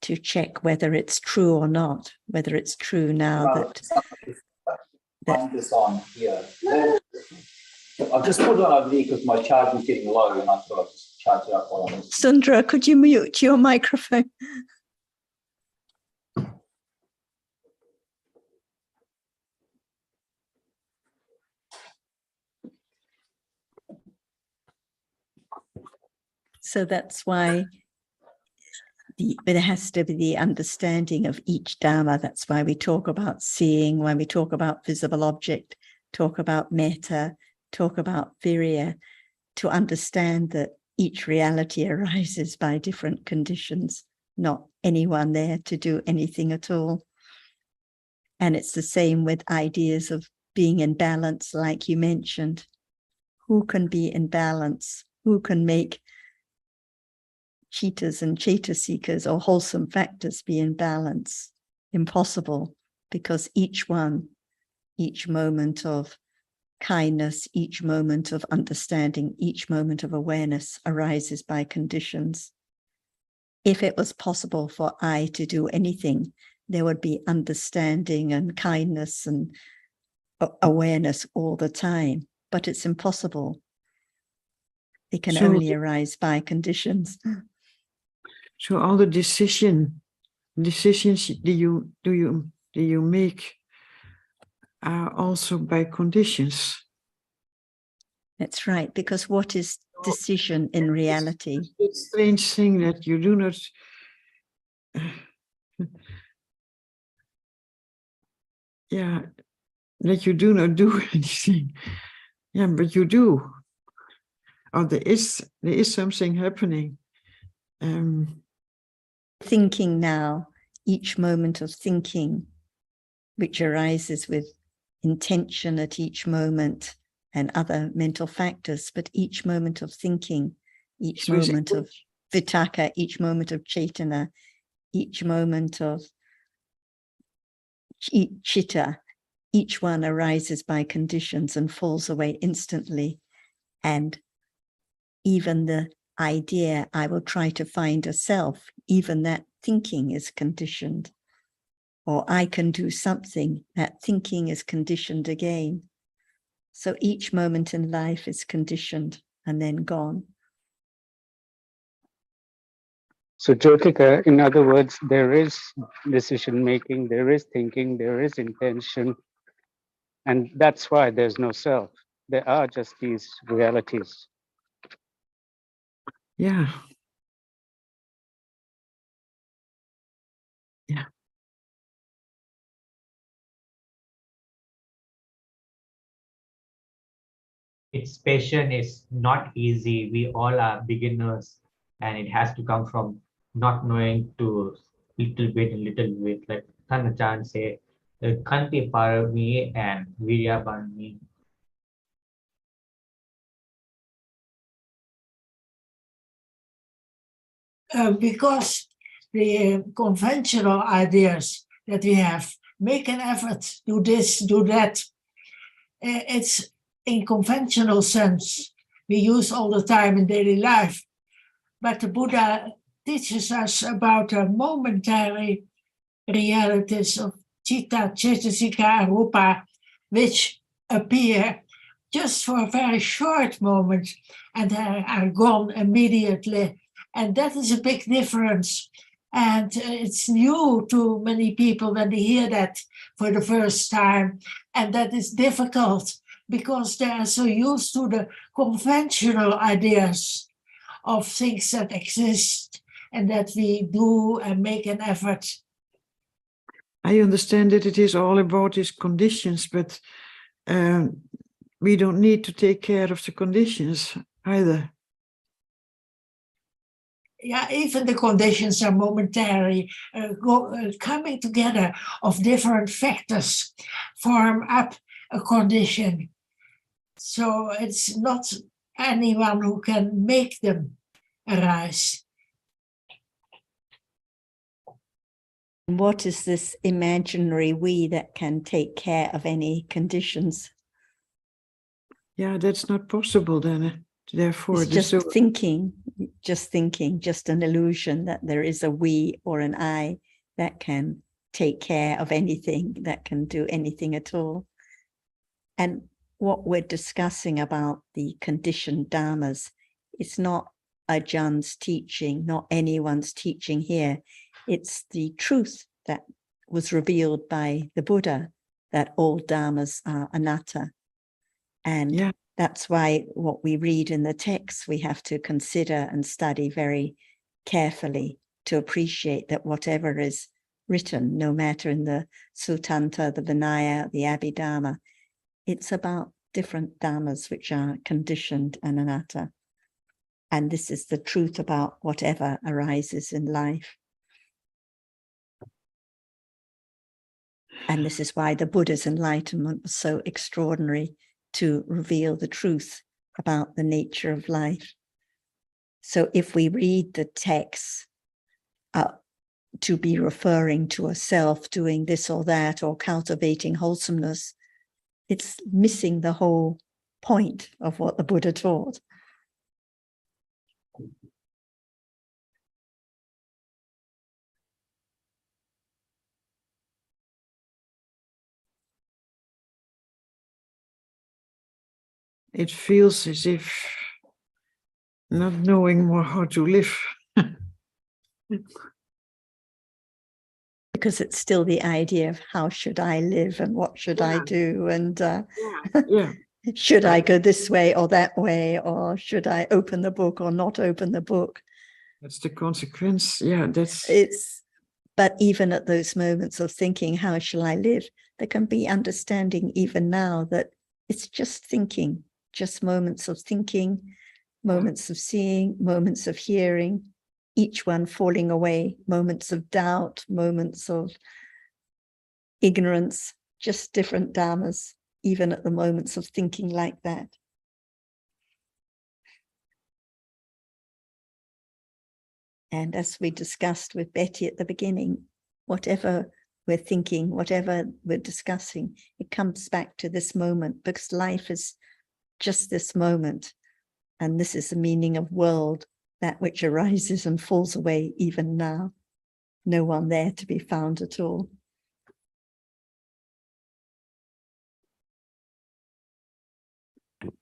to check whether it's true or not, whether it's true now that this on here. I've just put it on over here because my charge was getting low and I thought I'd just charge it up while I'm listening. Sundra, could you mute your microphone? So that's why but there has to be the understanding of each Dhamma. That's why we talk about seeing, when we talk about visible object, talk about metta, talk about virya, to understand that each reality arises by different conditions, not anyone there to do anything at all. And it's the same with ideas of being in balance, like you mentioned. Who can be in balance? Who can make chitas and cetasikas or wholesome factors be in balance? Impossible, because each one, each moment of kindness, each moment of understanding, each moment of awareness arises by conditions. If it was possible for I to do anything, there would be understanding and kindness and awareness all the time, but it's impossible. It can only arise by conditions. So all the decisions do you make are also by conditions. That's right, because what is decision in reality? It's a strange thing that you do not that you do not do anything. Yeah, but you do. Or there is something happening. Thinking now, each moment of thinking, which arises with intention at each moment and other mental factors, but each moment of thinking, each moment of vitaka, each moment of cetana, each moment of chitta, each one arises by conditions and falls away instantly. And even the idea, I will try to find a self, even that thinking is conditioned. Or I can do something, that thinking is conditioned again. So each moment in life is conditioned and then gone. So Jyotika, in other words, there is decision making, there is thinking, there is intention, and that's why there's no self. There are just these realities. Yeah. Yeah. Its passion is not easy. We all are beginners, and it has to come from not knowing to little bit. Like Thanachan say, Kanti Parami and Virya Parami. Because the conventional ideas that we have, make an effort, do this, do that, it's in conventional sense we use all the time in daily life. But the Buddha teaches us about the momentary realities of citta, cetasika, and rupa, which appear just for a very short moment and are gone immediately. And that is a big difference. And it's new to many people when they hear that for the first time. And that is difficult because they are so used to the conventional ideas of things that exist and that we do and make an effort. I understand that it is all about these conditions, but we don't need to take care of the conditions either. Yeah, even the conditions are momentary, coming together of different factors form up a condition. So it's not anyone who can make them arise. What is this imaginary we that can take care of any conditions? Yeah, that's not possible then. Therefore, It's just thinking, just an illusion that there is a we or an I that can take care of anything, that can do anything at all. And what we're discussing about the conditioned dhammas, it's not Ajahn's teaching, not anyone's teaching here. It's the truth that was revealed by the Buddha, that all dhammas are anatta. And That's why what we read in the text, we have to consider and study very carefully to appreciate that whatever is written, no matter in the Sutanta, the Vinaya, the Abhidhamma, it's about different dhammas which are conditioned and anatta. And this is the truth about whatever arises in life. And this is why the Buddha's enlightenment was so extraordinary, to reveal the truth about the nature of life. So if we read the text to be referring to a self doing this or that, or cultivating wholesomeness, it's missing the whole point of what the Buddha taught. It feels as if not knowing more how to live. Because it's still the idea of how should I live and what should I do, and Yeah. should I go this way or that way, or should I open the book or not open the book? That's the consequence. Yeah, that's But even at those moments of thinking, how shall I live, there can be understanding even now that it's just thinking, just moments of thinking, moments of seeing, moments of hearing, each one falling away, moments of doubt, moments of ignorance, just different dhammas, even at the moments of thinking like that. And as we discussed with Betty at the beginning, whatever we're thinking, whatever we're discussing, it comes back to this moment, because life is just this moment. And this is the meaning of world, that which arises and falls away even now. No one there to be found at all.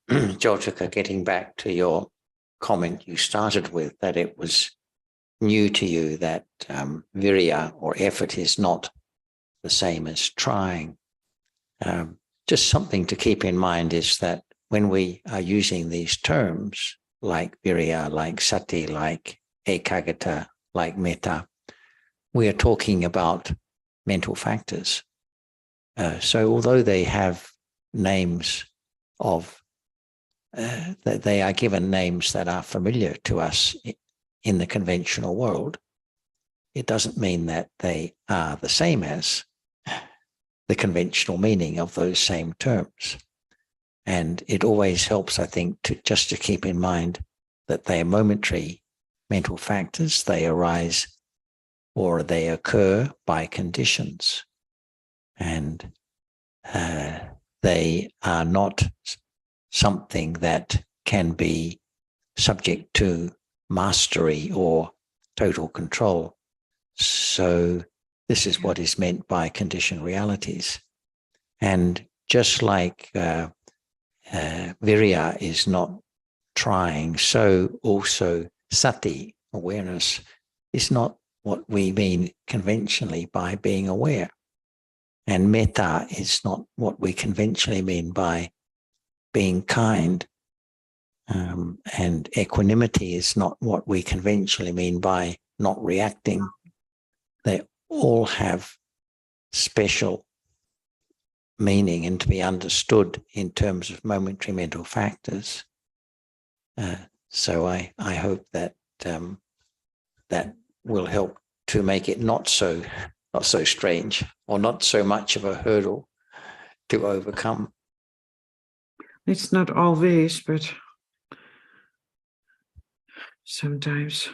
Jyotika, getting back to your comment you started with, that it was new to you that virya or effort is not the same as trying. Just something to keep in mind is that when we are using these terms like virya, like sati, like ekagata, like metta, we are talking about mental factors. So although they have names of, that they are given names that are familiar to us in the conventional world, it doesn't mean that they are the same as the conventional meaning of those same terms. And it always helps, I think, to keep in mind that they are momentary mental factors. They arise or they occur by conditions. And they are not something that can be subject to mastery or total control. So this is what is meant by conditioned realities. And just like virya is not trying, so also sati, awareness, is not what we mean conventionally by being aware. And metta is not what we conventionally mean by being kind. And equanimity is not what we conventionally mean by not reacting. They all have special meaning and to be understood in terms of momentary mental factors. So I hope that that will help to make it not so strange, or not so much of a hurdle to overcome. It's not always, but sometimes.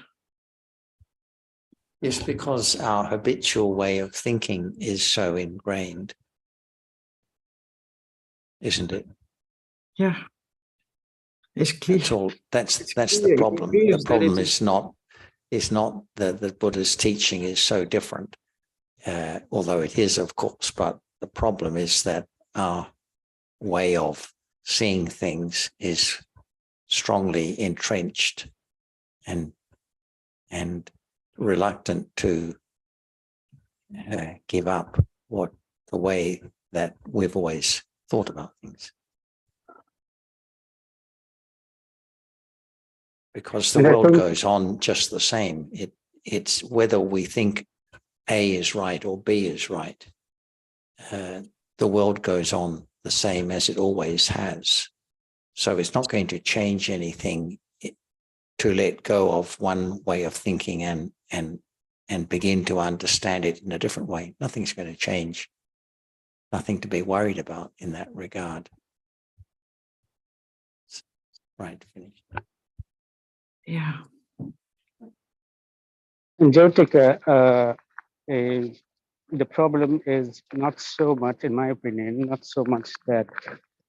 Yes, because our habitual way of thinking is so ingrained, isn't it? Yeah. It's clear. That's all. That's the clear. problem. It The is that problem it is not that the Buddha's teaching is so different, although it is, of course. But the problem is that our way of seeing things is strongly entrenched and reluctant to give up the way that we've always thought about things. because the And I world think- goes on just the same. It's whether we think A is right or B is right. The world goes on the same as it always has. So it's not going to change anything to let go of one way of thinking and begin to understand it in a different way. Nothing's going to change. Nothing to be worried about in that regard. Right, finished. Yeah. And Jyotika, the problem is not so much, in my opinion, not so much that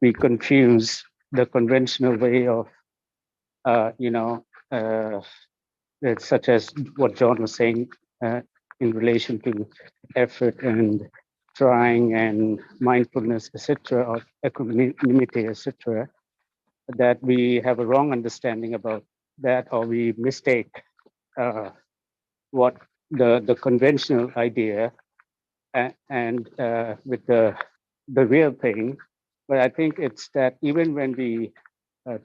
we confuse the conventional way of, it's such as what John was saying in relation to effort and trying and mindfulness, etc., or equanimity, etc., that we have a wrong understanding about that, or we mistake what the conventional idea and with the real thing. But I think it's that even when we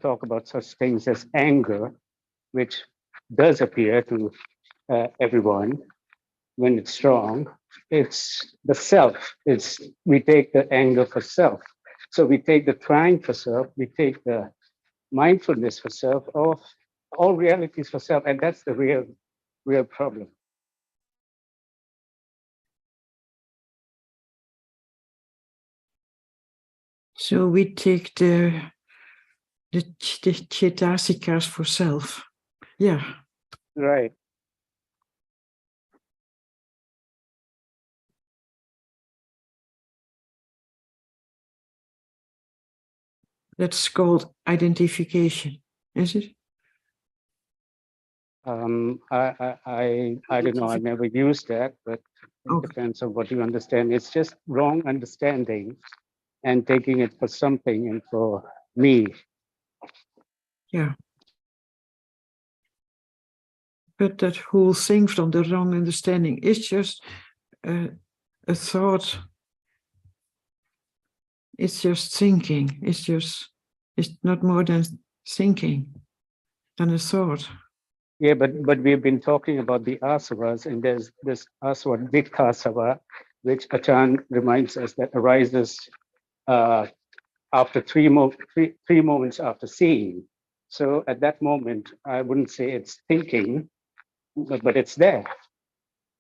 talk about such things as anger, which does appear to everyone when it's strong, it's the self. It's we take the anger for self. So we take the trying for self, we take the mindfulness for self, all realities for self, and that's the real problem. So we take the cetasikas for self. Yeah. Right. That's called identification, is it? I don't know. I've never used that, but it Okay. depends on what you understand. It's just wrong understanding and taking it for something and for me. Yeah. But that whole thing from the wrong understanding is just a thought. It's just thinking. It's not more than thinking than a thought. Yeah, but we've been talking about the asavas, and there's this asava, vikasava, which Achan reminds us that arises after three moments after seeing. So at that moment, I wouldn't say it's thinking, but it's there.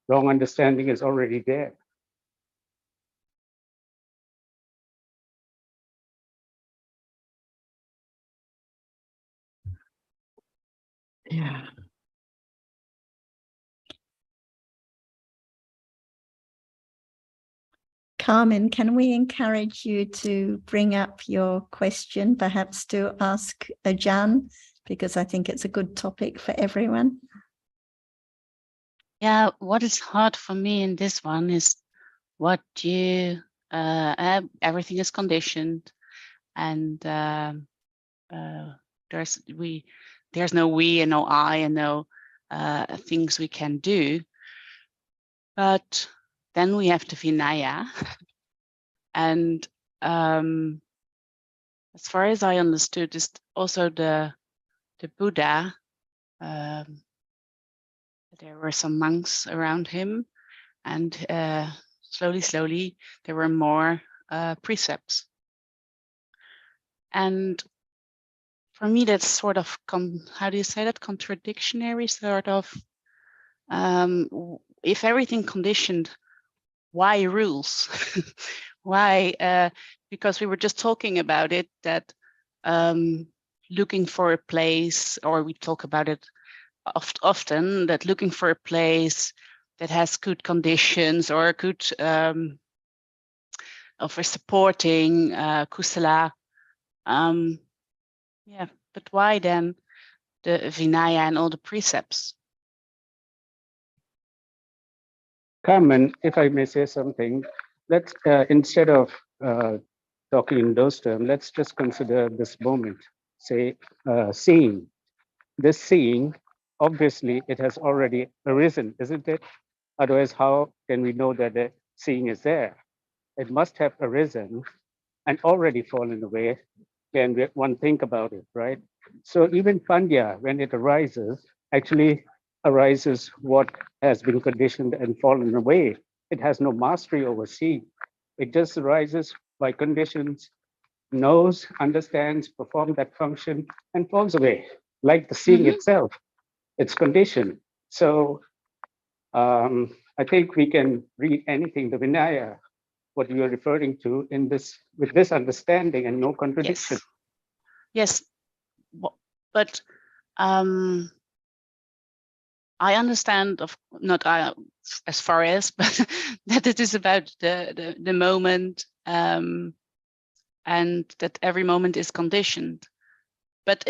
Wrong understanding is already there. Yeah. Carmen, can we encourage you to bring up your question, perhaps to ask Ajahn, because I think it's a good topic for everyone. Yeah, what is hard for me in this one is what you, everything is conditioned, and there's no we and no I and no things we can do. But then we have the Vinaya, and as far as I understood, is also the Buddha. There were some monks around him, and slowly there were more precepts. And for me, that's sort of how do you say that? Contradictionary, sort of. If everything conditioned, why rules? Why? Because we were just talking about it, that looking for a place, or we talk about it often, that looking for a place that has good conditions or good for supporting kusala. Yeah, but why then the Vinaya and all the precepts? Carmen, if I may say something, let's instead of talking in those terms, let's just consider this moment. Say, seeing. This seeing, obviously, it has already arisen, isn't it? Otherwise, how can we know that the seeing is there? It must have arisen and already fallen away can one think about it, right? So even panya, when it arises, actually arises what has been conditioned and fallen away. It has no mastery over seeing. It just arises by conditions, knows, understands, performs that function, and falls away, like the seeing itself. It's conditioned. So I think we can read anything, the Vinaya, what you are referring to in this, with this understanding and no contradiction. Yes. But I understand of not as far as, but that it is about the moment, and that every moment is conditioned. But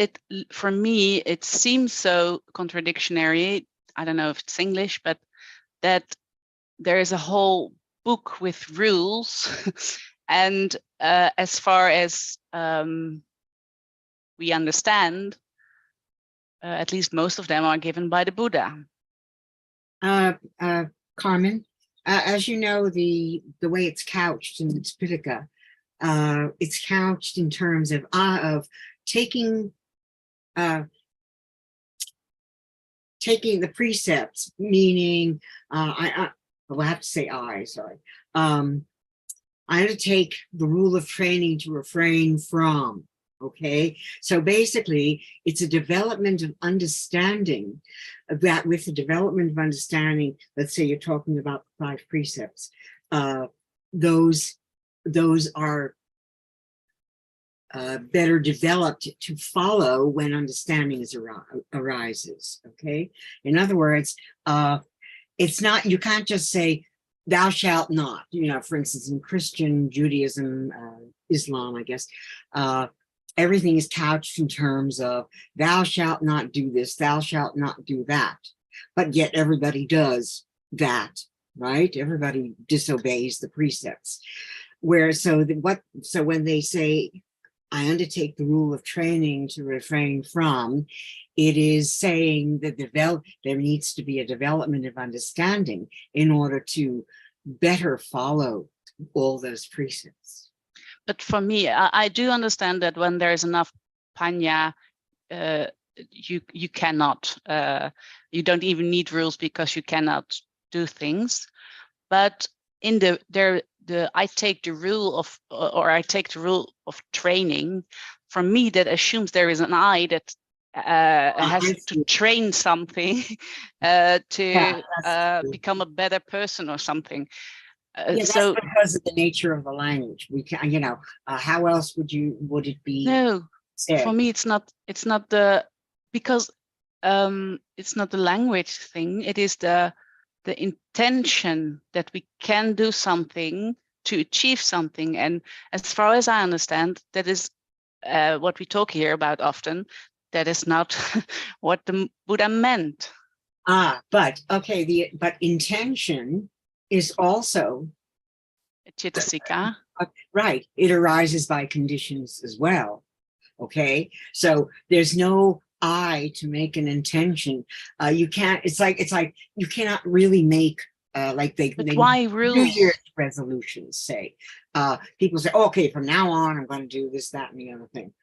for me, it seems so contradictory. I don't know if it's English, but that there is a whole book with rules, and as far as we understand, at least most of them are given by the Buddha. Carmen, as you know, the way it's couched in the Tipitaka, it's couched in terms of taking taking the precepts, meaning I will have to say sorry. I undertake the rule of training to refrain from. Okay, so basically it's a development of understanding that with the development of understanding, let's say you're talking about 5 precepts, those are better developed to follow when understanding arises. Okay, in other words, it's not, you can't just say thou shalt not, for instance, in Christian, Judaism, Islam, I guess, everything is couched in terms of thou shalt not do this, thou shalt not do that. But yet everybody does that, right? Everybody disobeys the precepts. So when they say, I undertake the rule of training to refrain from, it is saying that there needs to be a development of understanding in order to better follow all those precepts. But for me, I do understand that when there is enough panya, you cannot, you don't even need rules because you cannot do things. But in I take the rule of, or I take the rule of training. For me, that assumes there is an I that has to train something to become a better person or something. That's so because of the nature of the language. We can, how else would it be? No, said? For me, it's not because it's not the language thing. It is the intention that we can do something to achieve something. And as far as I understand, that is what we talk here about often. That is not what the Buddha meant. But okay, but intention is also Cetasika. Right. It arises by conditions as well. Okay. So there's no I to make an intention. You can't, it's like you cannot really make they why rules? New Year's resolutions say. People say, okay, from now on, I'm going to do this, that, and the other thing.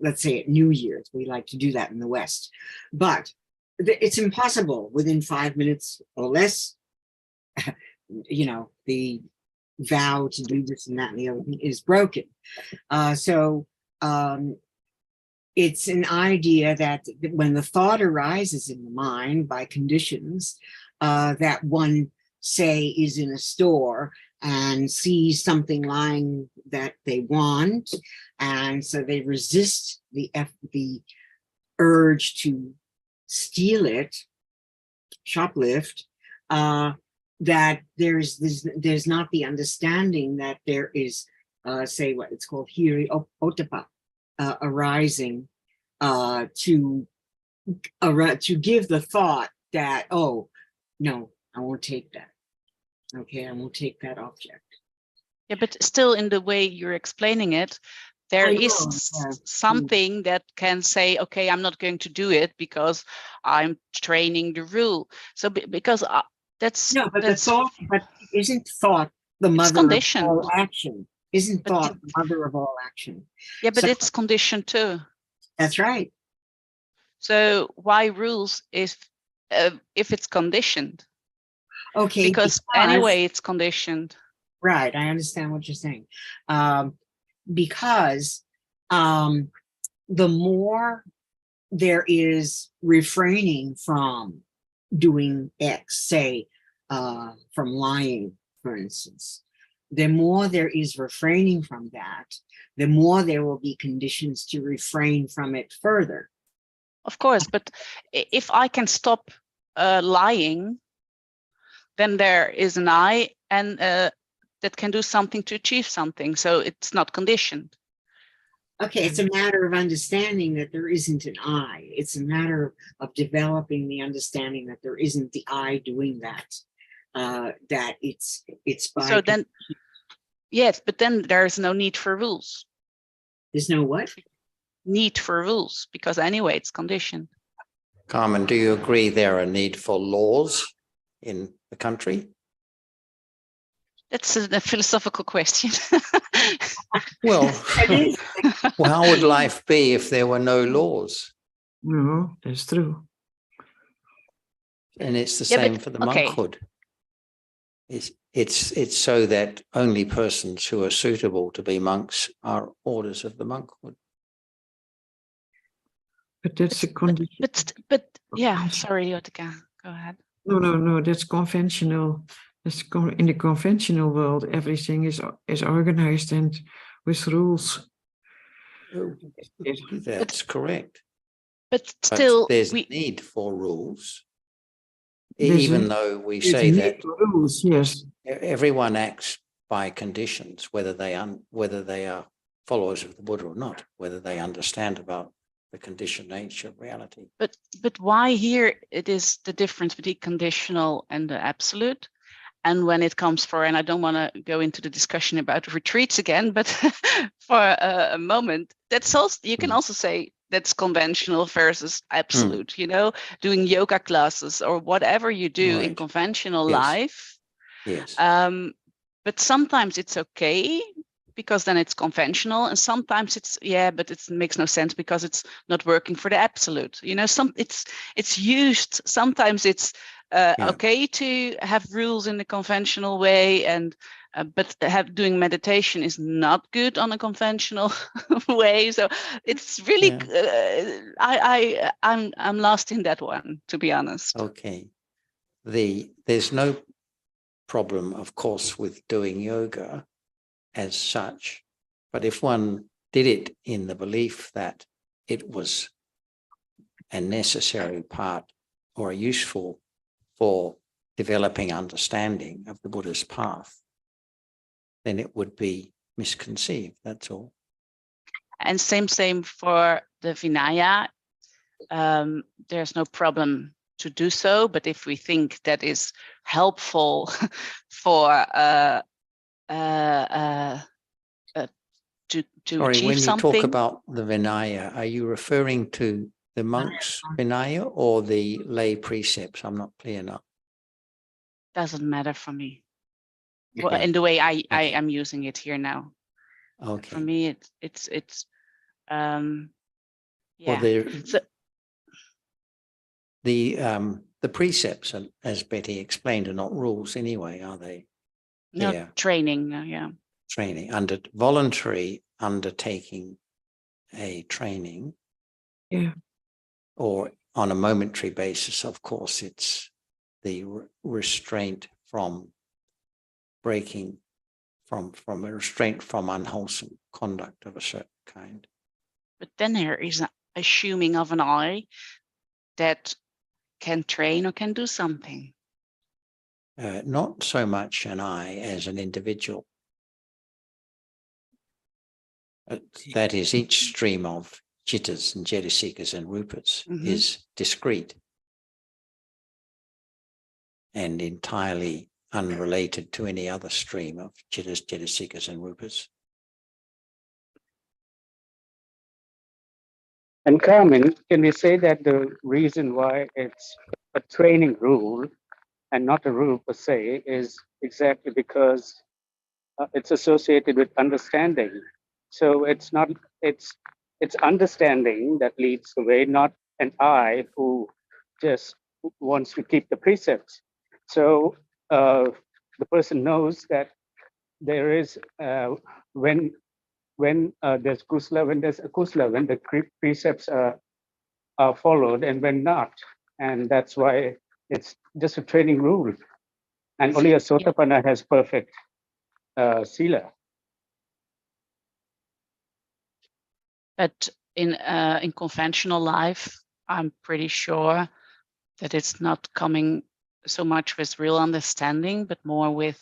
Let's say at New Year's, we like to do that in the West. But it's impossible within 5 minutes or less. The vow to do this and that and the other thing is broken. It's an idea that when the thought arises in the mind by conditions, that one, say, is in a store and sees something lying that they want, and so they resist the urge to steal it, shoplift, that there's not the understanding that there is, say, what it's called hiri otapa, arising to give the thought that, oh no, I won't take that. Okay, I won't take that object. Yeah, but still, in the way you're explaining it, there is something that can say, okay, I'm not going to do it because I'm training the rule. So because that's no, but the thought, but isn't thought the mother of all action? Isn't But thought the mother of all action? yeah, but So- it's conditioned too. That's right. So why rules if it's conditioned? Okay. Because anyway, it's conditioned. Right, I understand what you're saying. Because the more there is refraining from doing X, say, from lying, for instance, the more there is refraining from that, the more there will be conditions to refrain from it further. Of course, but if I can stop lying, then there is an I, and that can do something to achieve something. So it's not conditioned. Okay, it's a matter of understanding that there isn't an I. It's a matter of developing the understanding that there isn't the I doing that. That it's by. So then, yes, but then there's no need for rules. There's no what? Need for rules, because anyway, it's conditioned. Carmen, do you agree there are a need for laws in the country? That's a philosophical question. Well, how would life be if there were no laws? No, that's true. And it's the Yeah, same but- for the okay. monkhood. It's so that only persons who are suitable to be monks are orders of the monkhood. But that's a condition. But yeah, sorry, Jotica, go ahead. No, that's conventional. In the conventional world, everything is organized and with rules. That's correct. But But still, there's a need for rules, There's even a- though we there's say a need that for rules, yes. everyone acts by conditions, whether they are followers of the Buddha or not, whether they understand about the conditioned nature of reality. But why here it is the difference between conditional and the absolute? And when it comes for, and I don't want to go into the discussion about retreats again, but for a moment, that's also, you can also say that's conventional versus absolute, you know, doing yoga classes or whatever you do in Right. conventional Yes. life. Yes. But sometimes it's okay because then it's conventional, and sometimes it's, yeah, but it makes no sense because it's not working for the absolute. You know, it's used. Sometimes it's okay to have rules in the conventional way, and but doing meditation is not good on a conventional way. So it's really, I'm lost in that one, to be honest. Okay. There's no problem, of course, with doing yoga as such, but if one did it in the belief that it was a necessary part or useful for developing understanding of the Buddha's path, then it would be misconceived, that's all. And same for the Vinaya. There's no problem to do so, but if we think that is helpful for to Sorry, achieve when you something. talk about the Vinaya, are you referring to the monks' Vinaya or the lay precepts? I'm not clear now. Doesn't matter for me. Well, in the way I am using it here now. Okay. For me, it's yeah. Well, So, the precepts, as Betty explained, are not rules anyway, are they? no, They're training, yeah. training, under voluntary undertaking a training. Yeah. Or on a momentary basis, of course, it's the restraint from breaking, from a restraint from unwholesome conduct of a certain kind. But then there is an assuming of an I that can train or can do something. Not so much an I as an individual. That is, each stream of jittas and jetasikas and rupas is discrete and entirely unrelated to any other stream of jittas, jetasikas and rupas. And Carmen, can we say that the reason why it's a training rule and not a rule per se is exactly because it's associated with understanding. So it's not, it's understanding that leads the way, not an I who just wants to keep the precepts. So the person knows that there is, when there's kusala, when there's akusala, when the precepts are followed and when not. And that's why it's just a training rule. And only a Sotapanna has perfect sila. But in conventional life, I'm pretty sure that it's not coming so much with real understanding, but more with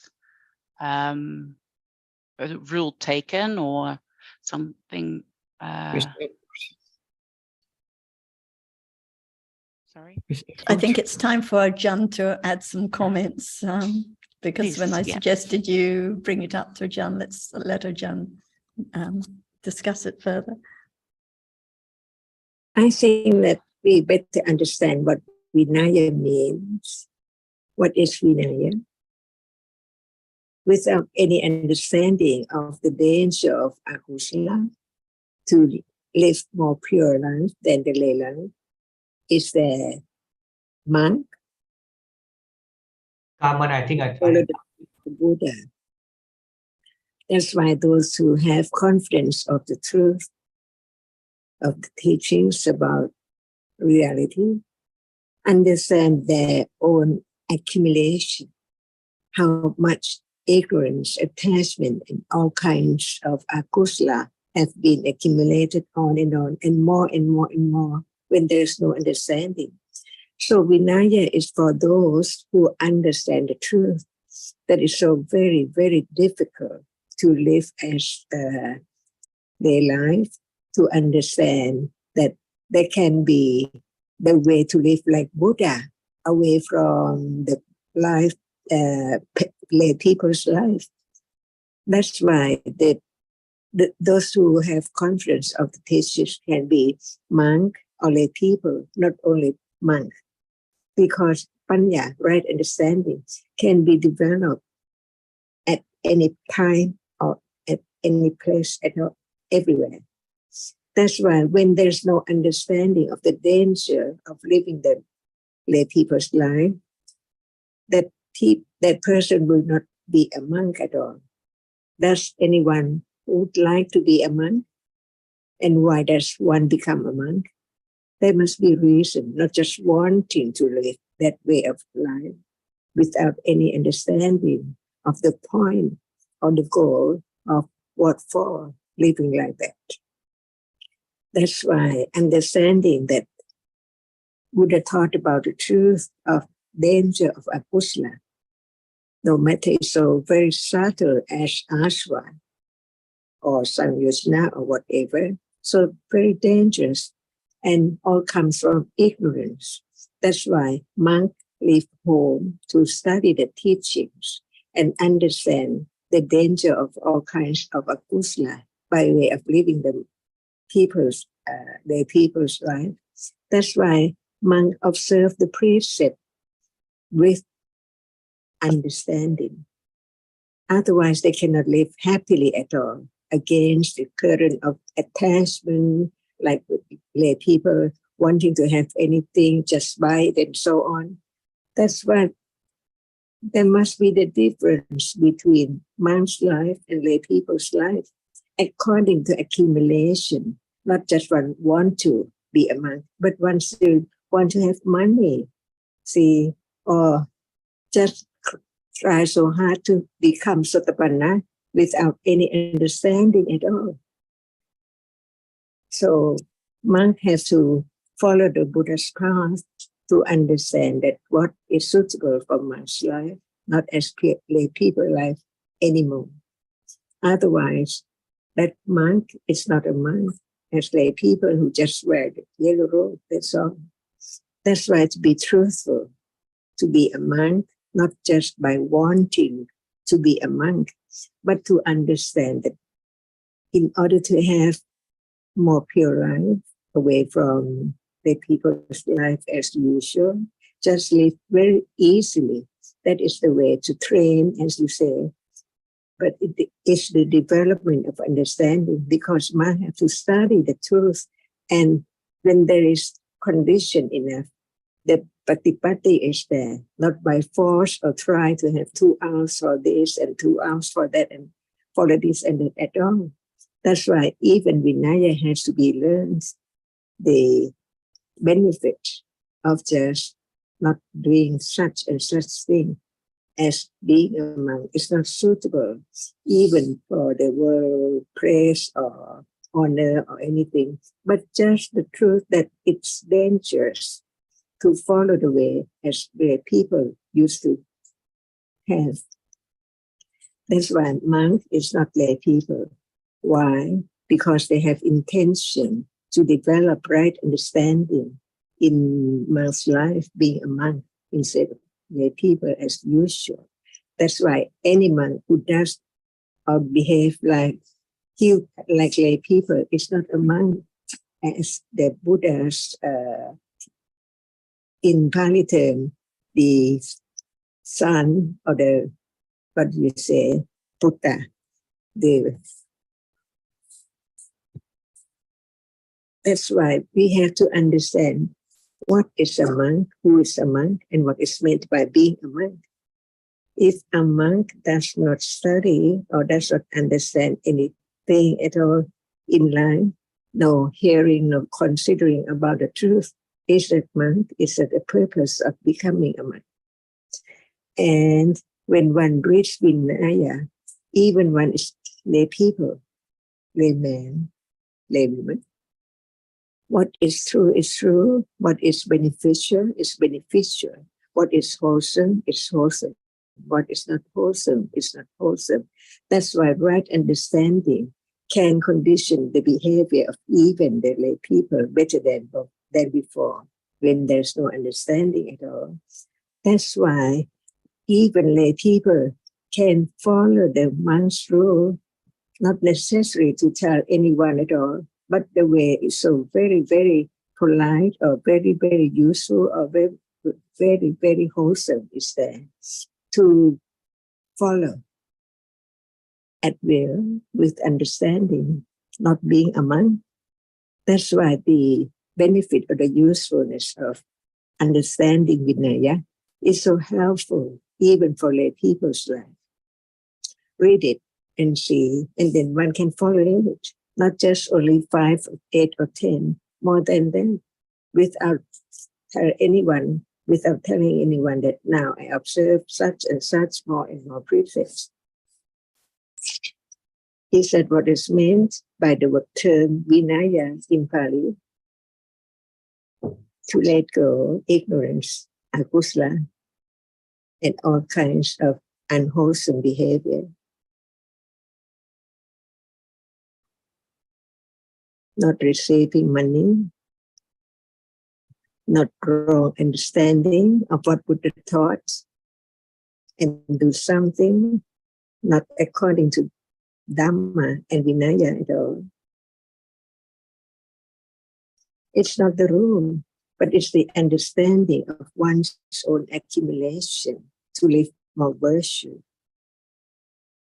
a rule taken or something. Sorry. I think it's time for Jan to add some comments, because when I suggested you bring it up to Jan, let's let Jan discuss it further. I think that we better understand what Vinaya means. What is Vinaya? Without any understanding of the danger of akusala, to live more pure life than the lay life, is the monk. Carmen, I think I Follow the Buddha. That's why those who have confidence of the truth, of the teachings about reality, understand their own accumulation, how much ignorance, attachment, and all kinds of akusala have been accumulated on, and more and more and more when there's no understanding. So Vinaya is for those who understand the truth, that is so very, very difficult to live as their life, to understand that there can be the way to live like Buddha, away from the life, lay people's life. That's why those who have confidence of the teachers can be monk or lay people, not only monk, because panya, right understanding, can be developed at any time or at any place, at all, everywhere. That's why when there's no understanding of the danger of living the lay people's life, that person will not be a monk at all. Does anyone would like to be a monk? And why does one become a monk? There must be reason, not just wanting to live that way of life without any understanding of the point or the goal of what for living like that. That's why understanding that Buddha taught about the truth of danger of akusala, no matter it's so very subtle as aswa or samyojana or whatever, so very dangerous and all comes from ignorance. That's why monks leave home to study the teachings and understand the danger of all kinds of akusala by way of living the their people's life. That's why monks observe the precept with understanding. Otherwise, they cannot live happily at all against the current of attachment, like with lay people wanting to have anything, just buy it and so on. That's why there must be the difference between monk's life and lay people's life according to accumulation. Not just one want to be a monk, but one still want to have money, see, or just try so hard to become Sotapanna without any understanding at all. So monk has to follow the Buddha's path to understand that what is suitable for one's life, not as lay people life anymore. Otherwise, that monk is not a monk, as lay people who just wear the yellow robe, that's all. That's why to be truthful, to be a monk, not just by wanting to be a monk, but to understand that in order to have more pure life, away from the people's life as usual, just live very easily. That is the way to train, as you say, but it is the development of understanding, because man have to study the truth. And when there is condition enough, the patipati is there, not by force or try to have 2 hours for this and 2 hours for that and for this and that at all. That's why even Vinaya has to be learned. The benefit of just not doing such and such thing as being a monk is not suitable even for the world praise or honor or anything, but just the truth that it's dangerous to follow the way as the people used to have. That's why monk is not lay people. Why? Because they have intention to develop right understanding in one's life, being a monk instead of lay people as usual. That's why any monk who does or behave like lay people is not a monk, as the Buddha's in Pali term, the son or the, what do you say, Buddha, that's why we have to understand what is a monk, who is a monk, and what is meant by being a monk. If a monk does not study or does not understand anything at all in life, no hearing, no considering about the truth, is that monk? Is that the purpose of becoming a monk? And when one reaches Vinaya, even one is lay people, layman, laywoman, what is true is true. What is beneficial is beneficial. What is wholesome is wholesome. What is not wholesome is not wholesome. That's why right understanding can condition the behavior of even the lay people better than before, when there's no understanding at all. That's why even lay people can follow the monk's rule, not necessary to tell anyone at all, but the way is so very, very polite or very, very useful or very, very, very wholesome is there to follow at will with understanding, not being a monk. That's why the benefit or the usefulness of understanding Vinaya is so helpful even for lay people's life. Read it and see, and then one can follow it, not just only 5, 8, or 10, more than that, without telling anyone that now I observe such and such more and more precepts. He said what is meant by the word term Vinaya in Pali, to let go ignorance, akusala, and all kinds of unwholesome behavior. Not receiving money, not wrong understanding of what Buddha taught, and do something not according to Dhamma and Vinaya at all. It's not the rule, but it's the understanding of one's own accumulation to live more virtue,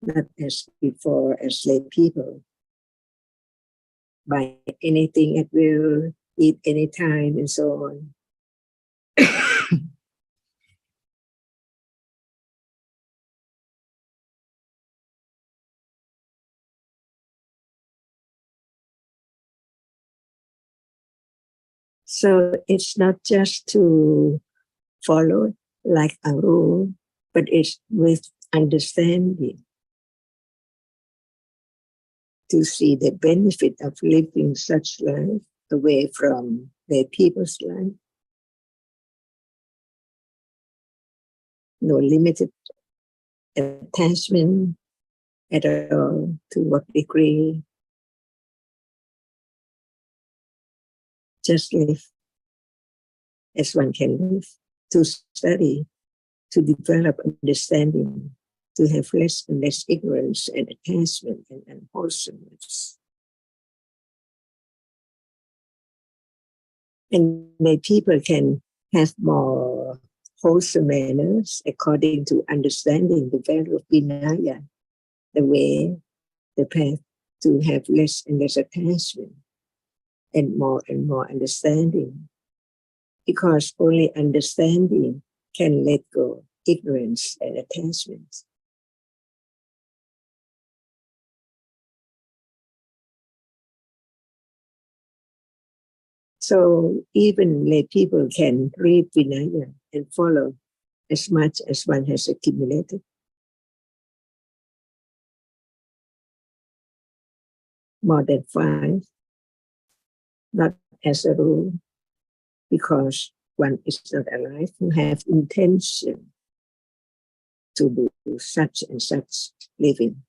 not as before as lay people. Buy anything at will, eat anytime, and so on. So it's not just to follow like a rule, but it's with understanding to see the benefit of living such life away from their people's life. No limited attachment at all, to what degree. Just live as one can live, to study, to develop understanding, to have less and less ignorance and attachment and unwholesomeness. And the people can have more wholesome manners according to understanding the value of Vinaya. the way, the path to have less and less attachment and more understanding. Because only understanding can let go ignorance and attachment. So even lay people can read Vinaya and follow as much as one has accumulated. More than 5, not as a rule, because one is not alive who have intention to do such and such living.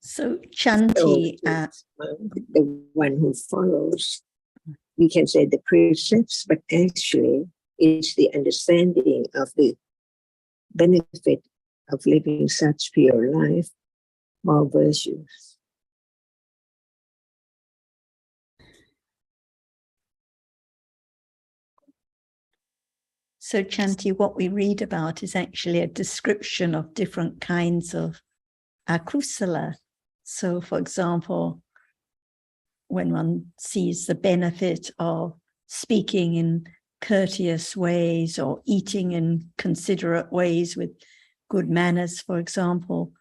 So So Chanti, the one who follows, we can say the precepts, but actually it's the understanding of the benefit of living such pure life, more virtues. so Chanti, what we read about is actually a description of different kinds of akusala. So, for example, when one sees the benefit of speaking in courteous ways or eating in considerate ways with good manners, for example,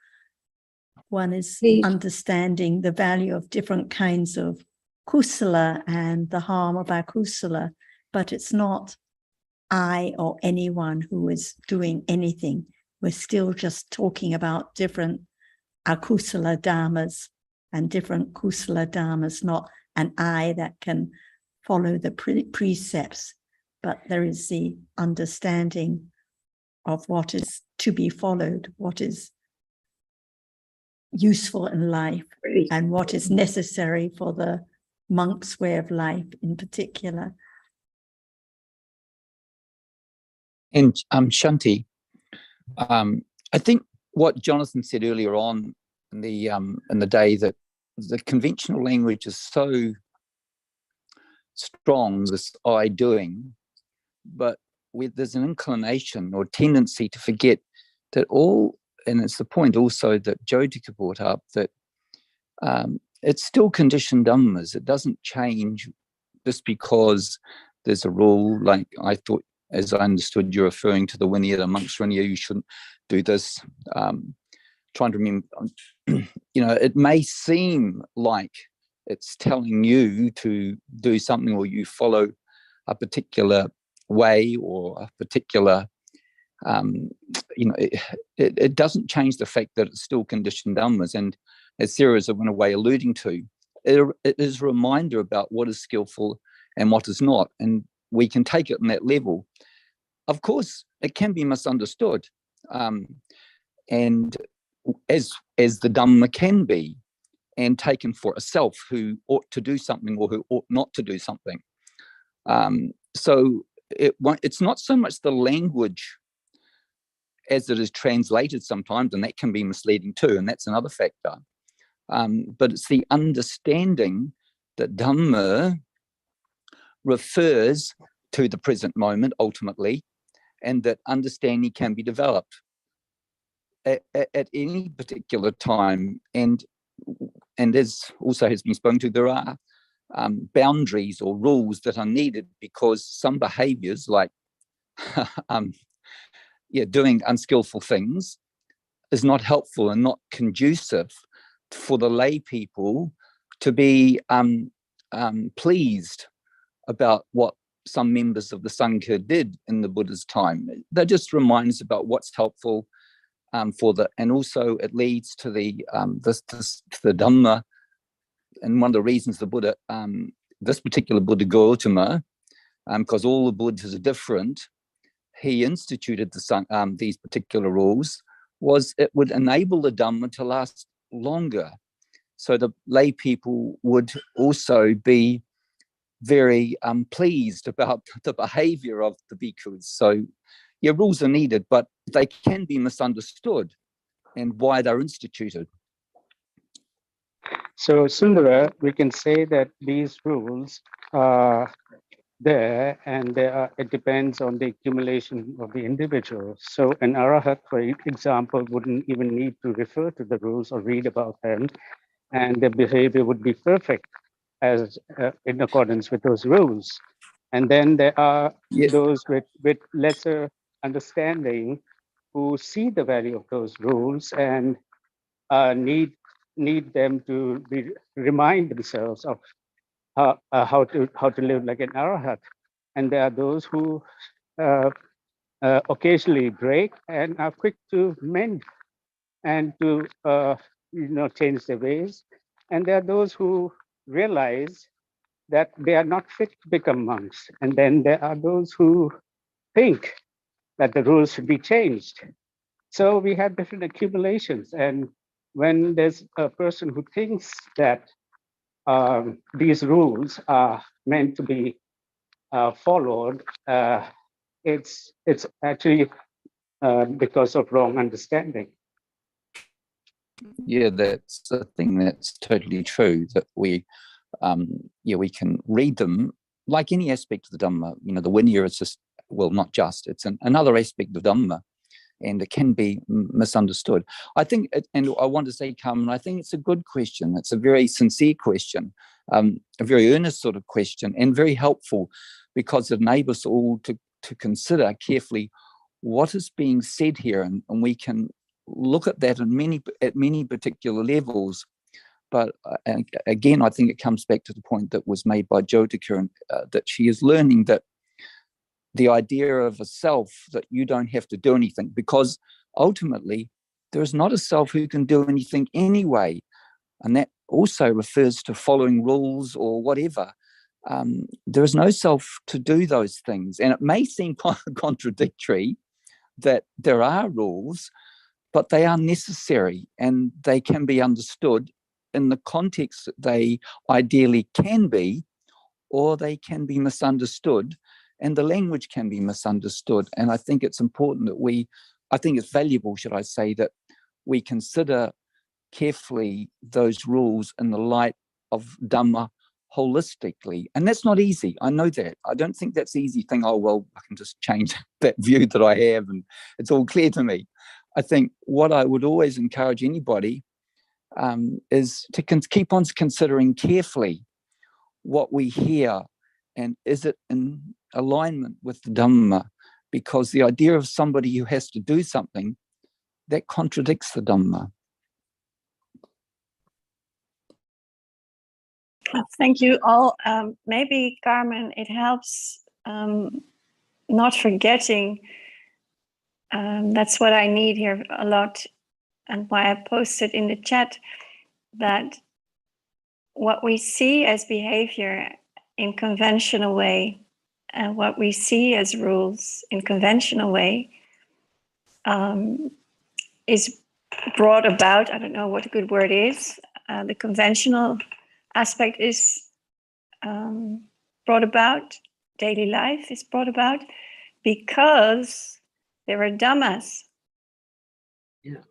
one is understanding the value of different kinds of kusala and the harm of akusala, but it's not I or anyone who is doing anything. We're still just talking about different akusala dhammas and different kusala dhammas, not an I that can follow the precepts, but there is the understanding of what is to be followed, what is useful in life, and what is necessary for the monk's way of life in particular. And Shanti, I think what Jonathan said earlier on in the day, that the conventional language is so strong, this I doing, but there's an inclination or tendency to forget that all, and it's the point also that Jyotika brought up, that it's still conditioned dhammas. It doesn't change just because there's a rule. Like I thought, as I understood, you're referring to the Vinaya, the monks Vinaya, you shouldn't do this. Trying to remember, it may seem like it's telling you to do something, or you follow a particular way or a particular, it doesn't change the fact that it's still conditioned dhammas. And as Sarah is in a way alluding to, it is a reminder about what is skillful and what is not. And we can take it on that level. Of course, it can be misunderstood. And as the Dhamma can be, and taken for a self who ought to do something or who ought not to do something. So it's not so much the language as it is translated sometimes, and that can be misleading too, and that's another factor. But it's the understanding that Dhamma refers to the present moment ultimately, and that understanding can be developed at any particular time. And as also has been spoken to, there are boundaries or rules that are needed, because some behaviors like doing unskillful things is not helpful and not conducive for the lay people to be pleased about what some members of the Sangha did in the Buddha's time. That just reminds about what's helpful for the, and also it leads to the Dhamma. And one of the reasons the Buddha, this particular Buddha Gautama, because all the Buddhas are different, he instituted these particular rules, was it would enable the Dhamma to last longer. So the lay people would also be very pleased about the behavior of the bhikkhus. So rules are needed, but they can be misunderstood. and why they're instituted. So, Sundara, we can say that these rules are there, and it depends on the accumulation of the individual. So an arahat, for example, wouldn't even need to refer to the rules or read about them, and their behavior would be perfect as in accordance with those rules. And then there are those with lesser understanding who see the value of those rules and need them to remind themselves of how to live like an arahat. And there are those who occasionally break and are quick to mend and to change their ways. And there are those who realize that they are not fit to become monks. And then there are those who think that the rules should be changed. So we have different accumulations. And when there's a person who thinks that these rules are meant to be followed, it's actually because of wrong understanding. Yeah, that's the thing. That's totally true. That we can read them like any aspect of the Dhamma. You know, the Vinaya is just, well, not just. It's another aspect of Dhamma, and it can be misunderstood. I think, and I want to say, Carmen, I think it's a good question. It's a very sincere question, a very earnest sort of question, and very helpful because it enables us all to consider carefully what is being said here, and we can look at that at many particular levels. But again, I think it comes back to the point that was made by Jyotika, and that she is learning that the idea of a self, that you don't have to do anything, because ultimately there is not a self who can do anything anyway. And that also refers to following rules or whatever. There is no self to do those things. And it may seem contradictory that there are rules, but they are necessary and they can be understood in the context that they ideally can be, or they can be misunderstood, and the language can be misunderstood. And I think it's important that I think it's valuable, should I say, that we consider carefully those rules in the light of Dhamma holistically. And that's not easy. I know that. I don't think that's the easy thing. Oh, well, I can just change that view that I have and it's all clear to me. I think what I would always encourage anybody is to keep on considering carefully what we hear, and is it in alignment with the Dhamma? Because the idea of somebody who has to do something, that contradicts the Dhamma. Thank you all. Maybe, Carmen, it helps not forgetting. That's what I need here a lot, and why I posted in the chat that what we see as behavior in conventional way and what we see as rules in conventional way is brought about. I don't know what a good word is. The conventional aspect is brought about, daily life is brought about because there are dhammas. Yeah.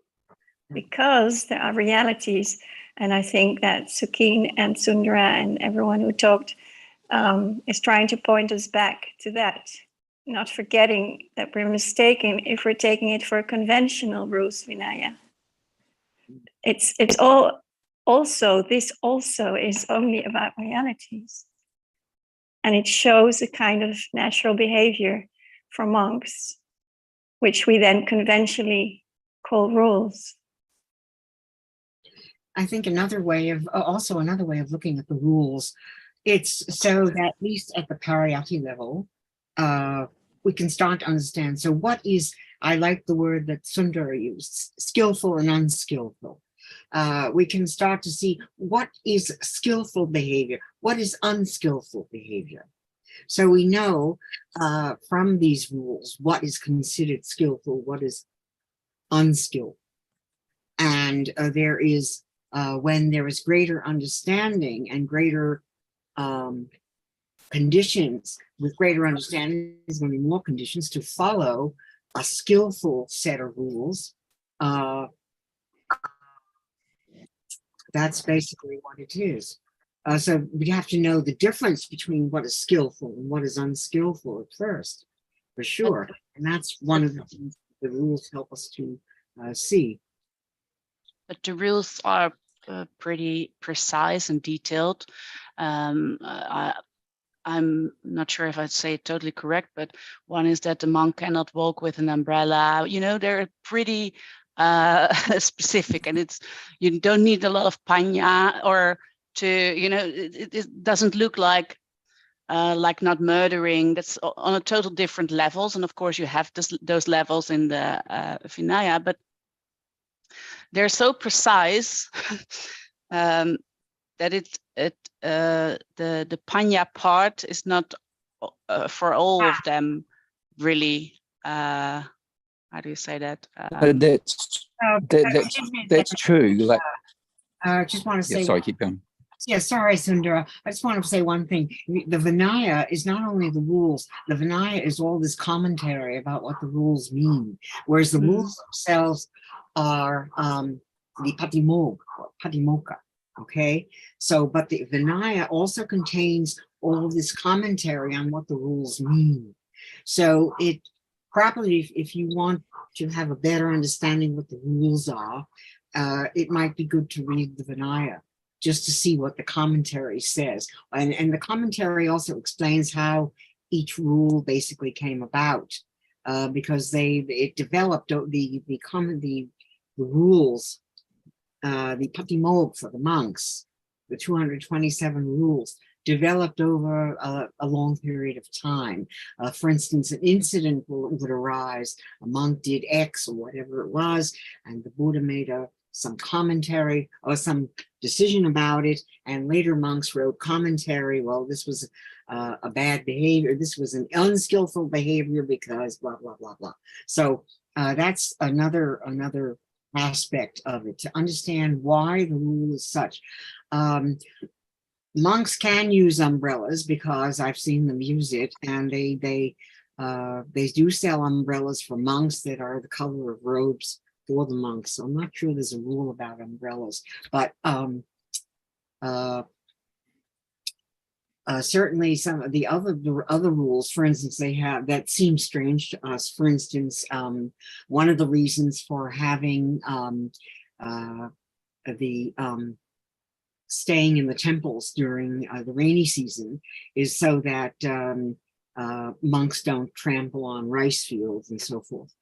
Because there are realities. And I think that Sukhin and Sundara and everyone who talked is trying to point us back to that, not forgetting that we're mistaken if we're taking it for conventional rules Vinaya. It's all also, this also is only about realities. And it shows a kind of natural behavior for monks, which we then conventionally call rules. I think another way of looking at the rules, it's so that at least at the pariyatti level, we can start to understand. So what is, I like the word that Sundara used, skillful and unskillful. We can start to see what is skillful behavior, what is unskillful behavior. So we know from these rules what is considered skillful, what is unskillful. And there is, when there is greater understanding and greater conditions, with greater understanding, there's going to be more conditions to follow a skillful set of rules. That's basically what it is. So we have to know the difference between what is skillful and what is unskillful at first, for sure. And that's one of the things the rules help us to see. But the rules are pretty precise and detailed. I'm not sure if I'd say it totally correct, but one is that the monk cannot walk with an umbrella. You know, they're pretty specific, and you don't need a lot of panya or to, you know, it doesn't look like not murdering. That's on a total different levels, and of course you have those levels in the Vinaya, but they're so precise that the panya part is not for all of them really. How do you say that? That's true. Like, I just want to say. yeah, sorry, keep going. Yeah, sorry, Sundara. I just want to say one thing. The Vinaya is not only the rules. The Vinaya is all this commentary about what the rules mean, whereas the rules themselves are the Patimokkha or Patimokkha. Okay, so but the Vinaya also contains all this commentary on what the rules mean. So it properly, if you want to have a better understanding what the rules are, it might be good to read the Vinaya just to see what the commentary says. And the commentary also explains how each rule basically came about, because it developed the rules, the Patimokkha for the monks, the 227 rules, developed over a long period of time. For instance, an incident would arise, a monk did X or whatever it was, and the Buddha made some commentary or some decision about it, and later monks wrote commentary. Well, this was a bad behavior, this was an unskillful behavior because blah, blah, blah, blah. So that's another aspect of it, to understand why the rule is such. Monks can use umbrellas because I've seen them use it, and they do sell umbrellas for monks that are the color of robes for the monks. So I'm not sure there's a rule about umbrellas, but certainly some of the other rules, for instance, they have that seem strange to us. For instance, one of the reasons for having staying in the temples during the rainy season is so that monks don't trample on rice fields and so forth,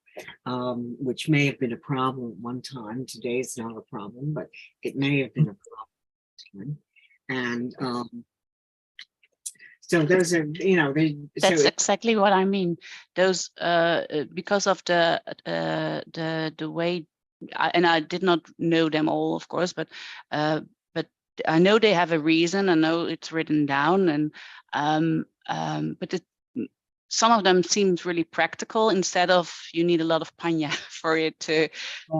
which may have been a problem at one time. Today it's not a problem, but it may have been a problem. And so those are, you know, that's exactly what I mean. Those because of the way, and I did not know them all, of course, but I know they have a reason. I know it's written down, and but some of them seemed really practical instead of you need a lot of panya for it to.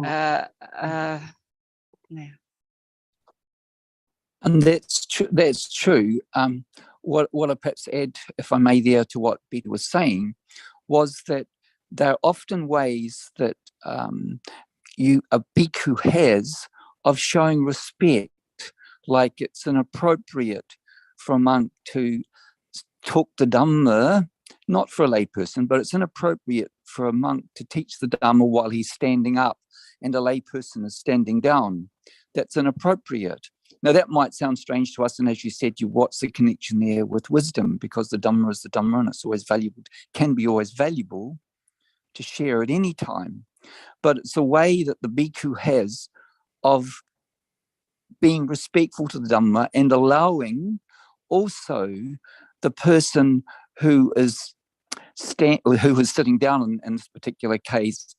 Yeah. And that's true. That's true. What I perhaps add, if I may, there to what Peter was saying, was that there are often ways that a bhikkhu has of showing respect. Like it's inappropriate for a monk to talk the Dhamma, not for a layperson, but it's inappropriate for a monk to teach the Dhamma while he's standing up and a layperson is standing down. That's inappropriate. Now, that might sound strange to us, and as you said, what's the connection there with wisdom? Because the Dhamma is the Dhamma, and it's always valuable, can be always valuable to share at any time. But it's a way that the bhikkhu has of being respectful to the Dhamma and allowing also the person who is sitting down in this particular case,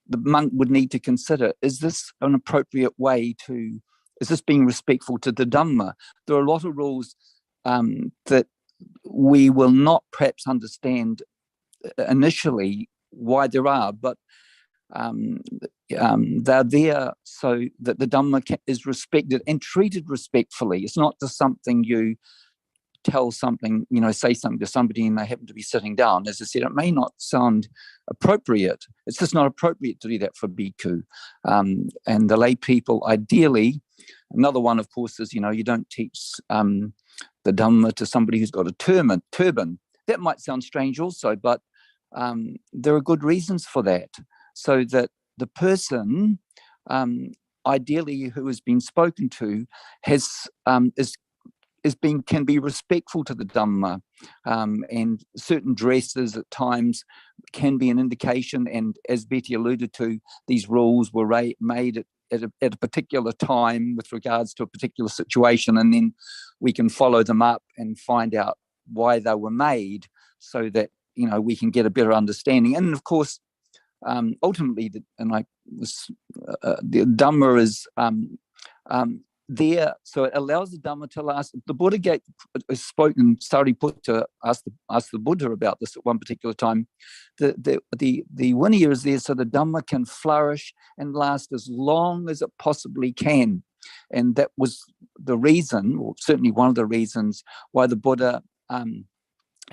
the monk would need to consider, is this an appropriate way to, is this being respectful to the Dhamma? There are a lot of rules that we will not perhaps understand initially why there are, but they're there so that the Dhamma is respected and treated respectfully. It's not just something you tell something, say something to somebody and they happen to be sitting down. As I said, it may not sound appropriate. It's just not appropriate to do that for bhikkhu. And the lay people, ideally, Another one, of course, is, you don't teach the Dhamma to somebody who's got a turban. That might sound strange also, but there are good reasons for that, so that the person, ideally who has been spoken to, can be respectful to the Dhamma, and certain dresses at times can be an indication. And as Betty alluded to, these rules were made at a particular time with regards to a particular situation, and then we can follow them up and find out why they were made, so that we can get a better understanding. And of course, ultimately, the Dhamma is there, so it allows the Dhamma to last. The Buddha spoke, and Sariputta asked the Buddha about this at one particular time. The Vinaya is there so the Dhamma can flourish and last as long as it possibly can. And that was the reason, or certainly one of the reasons, why the Buddha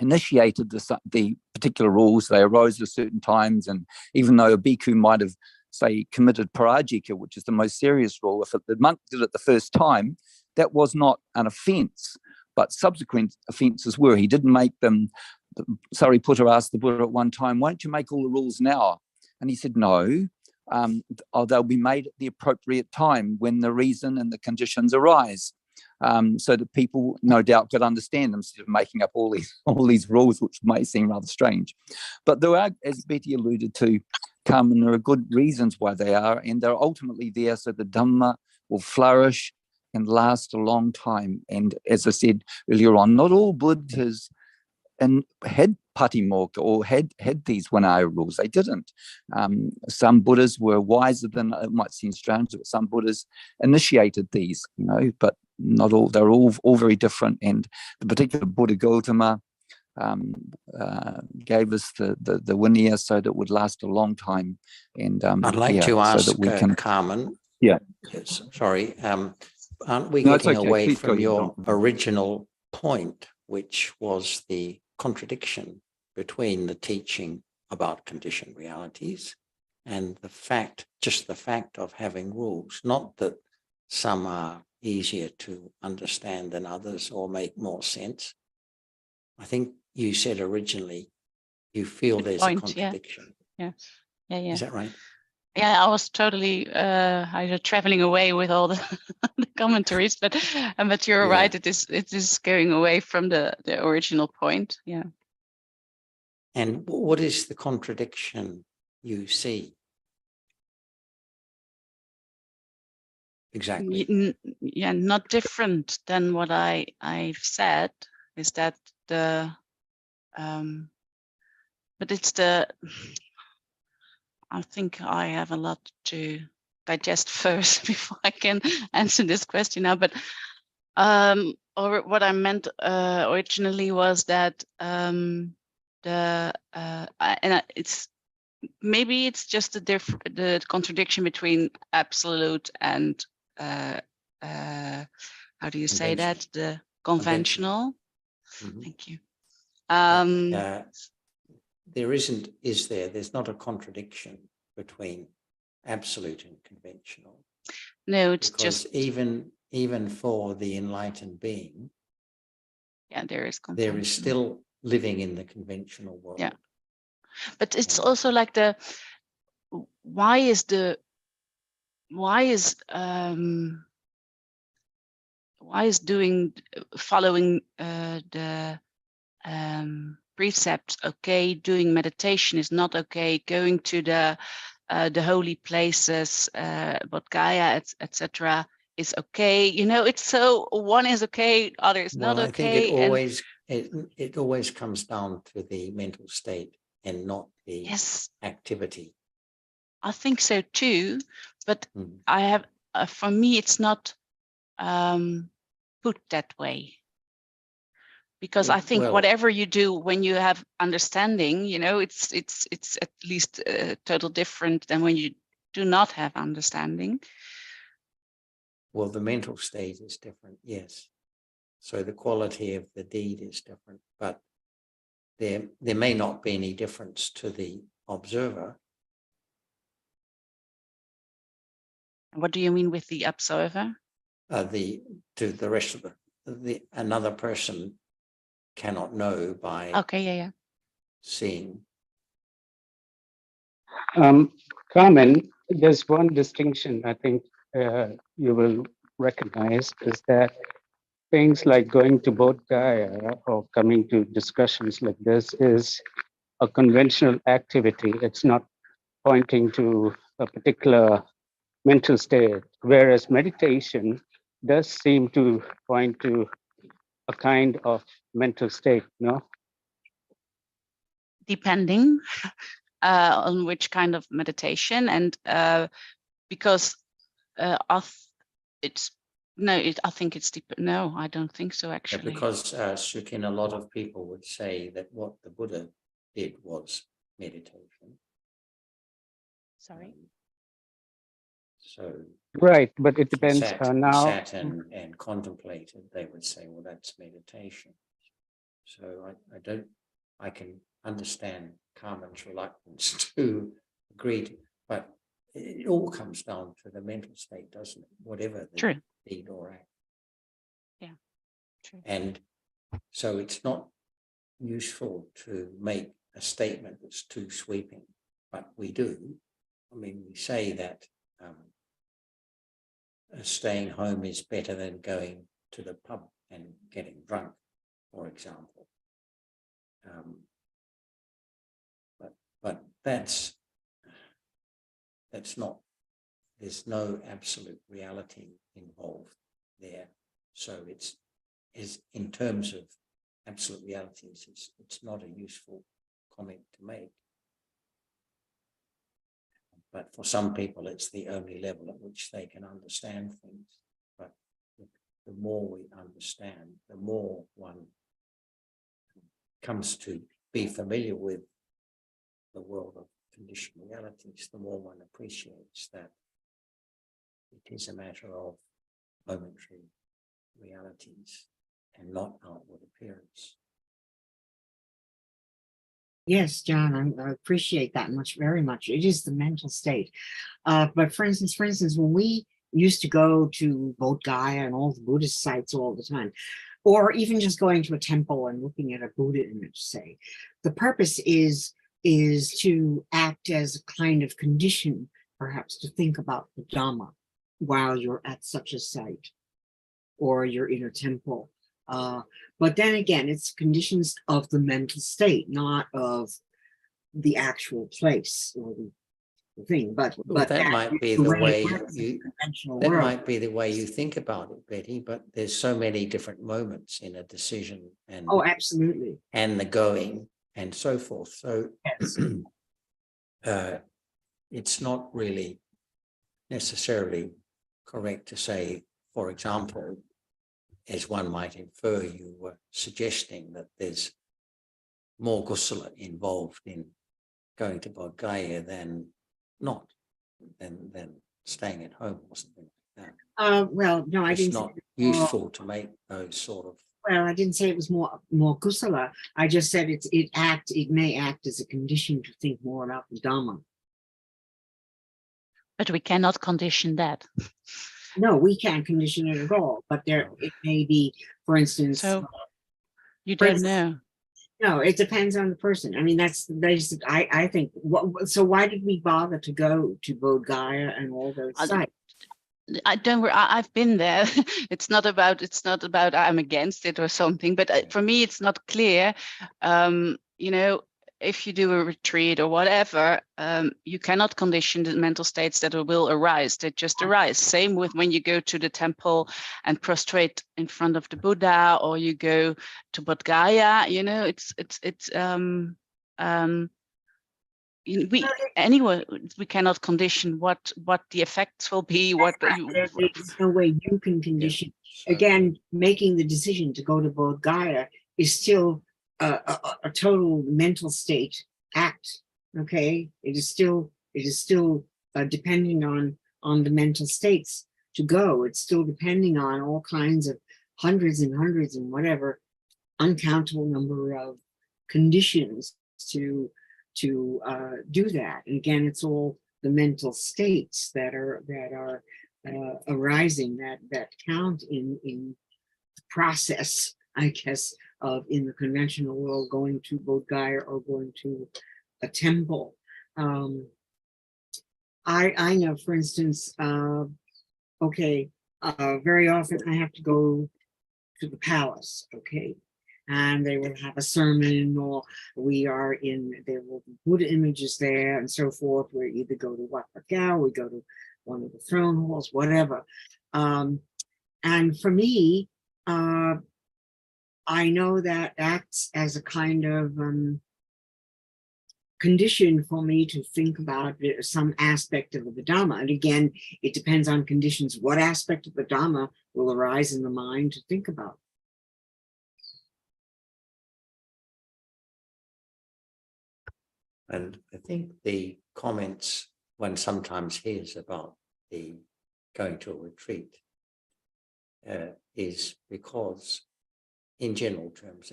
initiated the particular rules. They arose at certain times, and even though a bhikkhu might have, say, committed parajika, which is the most serious rule, if the monk did it the first time, that was not an offence, but subsequent offences were. He didn't make them. Sariputta asked the Buddha at one time, "Why don't you make all the rules now?" And he said, "No, they'll be made at the appropriate time when the reason and the conditions arise." So that people, no doubt, could understand them, instead of making up all these rules, which may seem rather strange. But there are, as Betty alluded to, and there are good reasons why they are, and they're ultimately there so the Dhamma will flourish and last a long time. And as I said earlier on, not all Buddhas had patimokkha or had these Vinaya rules. They didn't. Some Buddhas were wiser than, it might seem strange, but some Buddhas initiated these, but not all. They're all very different. And the particular Buddha Gautama gave us the Vinaya so that it would last a long time. And I'd like to ask so that we can, Carmen. Yeah. Yes, sorry. Aren't we No, it's getting okay. away Please from go, your John. original point, which was the contradiction between the teaching about conditioned realities and the fact of having rules? Not that some are easier to understand than others or make more sense. I think you said originally you feel there's a contradiction. Yeah. Is that right? Yeah, I was totally traveling away with all the, the commentaries, but you're right. It is going away from the original point. Yeah. And what is the contradiction you see? Exactly. Yeah, not different than what I've said. Is that but it's I think I have a lot to digest first before I can answer this question now. But or what I meant originally was that it's maybe it's just the contradiction between absolute and how do you say that? The conventional. Mm-hmm. Thank you. There isn't, is there? There's not a contradiction between absolute and conventional. No, it's because just even for the enlightened being, there is still living in the conventional world. Yeah, but it's also like following the precepts okay, doing meditation is not okay, going to the holy places, Bodh Gaya, etc. is okay. It's so one is okay, other is not okay. I think it always comes down to the mental state and not the activity. I think so too, but I have for me it's not put that way. Because I think whatever you do when you have understanding, it's at least total different than when you do not have understanding. Well, the mental state is different, yes. So the quality of the deed is different, but there may not be any difference to the observer. What do you mean with the observer? to the rest of the another person cannot know by Okay, yeah. seeing. Carmen, there's one distinction I think you will recognize is that things like going to Bodh Gaya or coming to discussions like this is a conventional activity. It's not pointing to a particular mental state, whereas meditation does seem to point to a kind of mental state, no? Depending on which kind of meditation, and because it's no, I think it's deep. No, I don't think so, actually. Because Sukin, a lot of people would say that what the Buddha did was meditation. Sorry. So Right, but it depends he sat and contemplated. They would say, well, that's meditation. So I can understand Carmen's reluctance to agree to, but it all comes down to the mental state, doesn't it? Whatever the True. deed or act. Yeah, true. And so it's not useful to make a statement that's too sweeping, but we do. I mean, we say that staying home is better than going to the pub and getting drunk, for example. But that's not, there's no absolute reality involved there. So it's in terms of absolute realities, it's not a useful comment to make. But for some people, it's the only level at which they can understand things. But the more we understand, the more one comes to be familiar with the world of conditioned realities, the more one appreciates that it is a matter of momentary realities and not outward appearance. Yes, John, I appreciate that very much. It is the mental state. But for instance, when we used to go to Bodh Gaya and all the Buddhist sites all the time, or even just going to a temple and looking at a Buddha image, say, the purpose is to act as a kind of condition, perhaps, to think about the Dhamma while you're at such a site or you're in a temple. But then again, it's conditions of the mental state, not of the actual place or the thing. But that might be the way might be the way you think about it, Betty. But there's so many different moments in a decision, and oh, absolutely, and the going and so forth. So yes. It's not really necessarily correct to say, for example, as one might infer, you were suggesting that there's more kusala involved in going to Bodh Gaya than staying at home or something like that. Well, no, I didn't. It's not useful to make those sort of. Well, I didn't say it was more kusala. I just said it may act as a condition to think more about the Dhamma. But we cannot condition that. No, we can't condition it at all. But it may be, for instance. So you don't know. No, it depends on the person. I mean, I think. So why did we bother to go to Bodh Gaya and all those sites? I don't. I've been there. It's not about I'm against it or something. But for me, it's not clear. If you do a retreat or whatever, you cannot condition the mental states that will arise. They just arise. Same with when you go to the temple and prostrate in front of the Buddha, or you go to Bodh Gaya. We cannot condition what the effects will be. There's no way you can condition. Yeah. Again, making the decision to go to Bodh Gaya is still a total mental state act. Okay, it is still depending on the mental states to go. It's still depending on all kinds of hundreds and whatever uncountable number of conditions to do that. And again, it's all the mental states that are arising that count in the process, I guess, of in the conventional world going to Bodh Gaya or going to a temple. I know, for instance, okay, very often I have to go to the palace, okay, and they will have a sermon, or there will be Buddha images there and so forth. We either go to Wat Pah Khao, we go to one of the throne halls, whatever. And for me, I know that acts as a kind of condition for me to think about some aspect of the Dhamma. And again, it depends on conditions. What aspect of the Dhamma will arise in the mind to think about? And I think the comments one sometimes hears about the going to a retreat is because in general terms,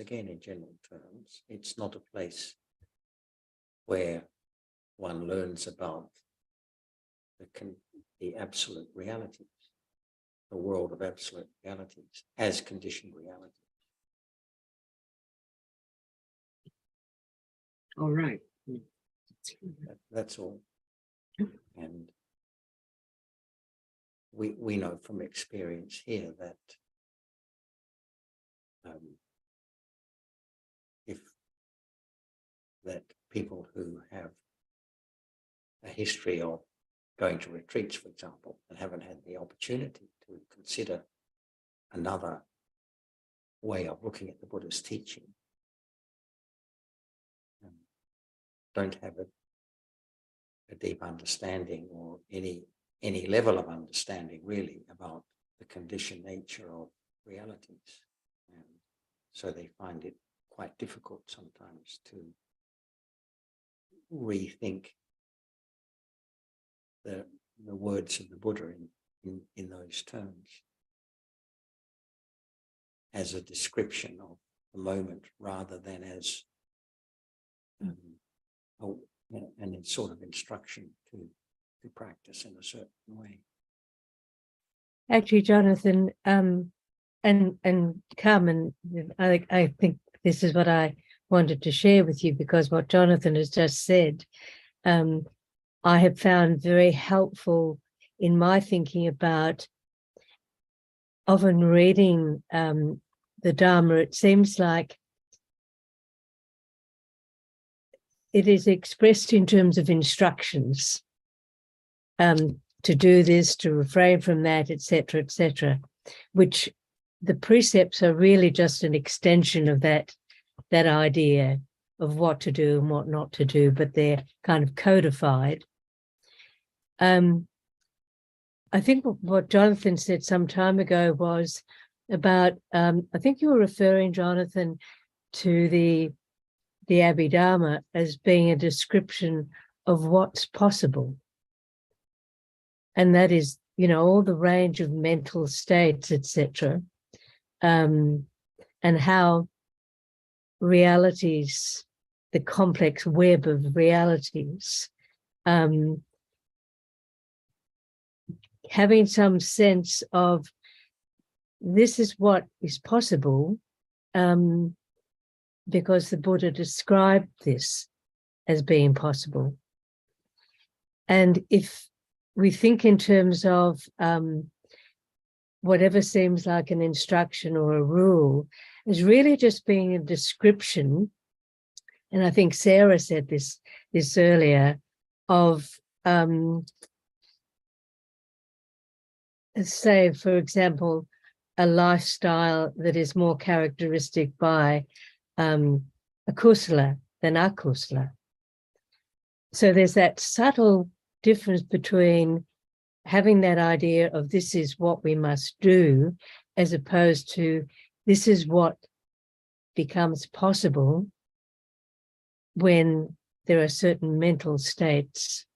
it's not a place where one learns about the absolute realities, the world of absolute realities as conditioned reality. All right. That's all. And we know from experience here that that people who have a history of going to retreats, for example, and haven't had the opportunity to consider another way of looking at the Buddha's teaching, don't have a deep understanding or any level of understanding really about the conditioned nature of realities. And so they find it quite difficult sometimes to rethink the words of the Buddha in those terms as a description of the moment rather than as an sort of instruction to practice in a certain way. Actually, Jonathan, and Carmen, I think this is what I wanted to share with you, because what Jonathan has just said, I have found very helpful in my thinking about often reading the Dharma. It seems like it is expressed in terms of instructions, to do this, to refrain from that, etc., which the precepts are really just an extension of that idea of what to do and what not to do, but they're kind of codified. I think what Jonathan said some time ago was about, I think you were referring, Jonathan, to the Abhidhamma as being a description of what's possible. And that is, all the range of mental states, etc., and how realities, the complex web of realities, having some sense of this is what is possible, because the Buddha described this as being possible. And if we think in terms of whatever seems like an instruction or a rule is really just being a description, and I think Sarah said this earlier, of say, for example, a lifestyle that is more characteristic by akusala than akusala. So there's that subtle difference between having that idea of this is what we must do, as opposed to this is what becomes possible when there are certain mental states.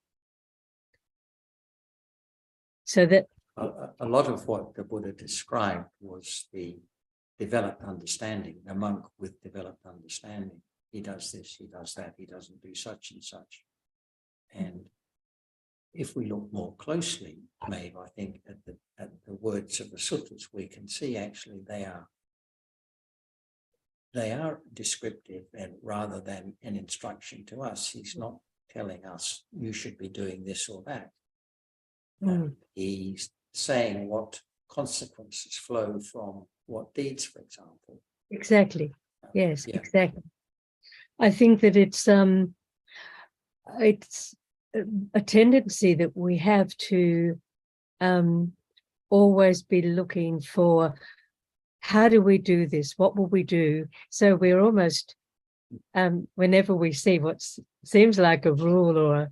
So that a lot of what the Buddha described was the developed understanding, the monk with developed understanding. He does this, he does that, he doesn't do such and such. And if we look more closely, Maeve, I think at the words of the suttas, we can see actually they are descriptive, and rather than an instruction to us. He's not telling us you should be doing this or that. He's saying what consequences flow from what deeds, for example. Exactly. Yes, Yeah. exactly. I think that it's a tendency that we have to always be looking for, how do we do this? What will we do? So we're almost, whenever we see what seems like a rule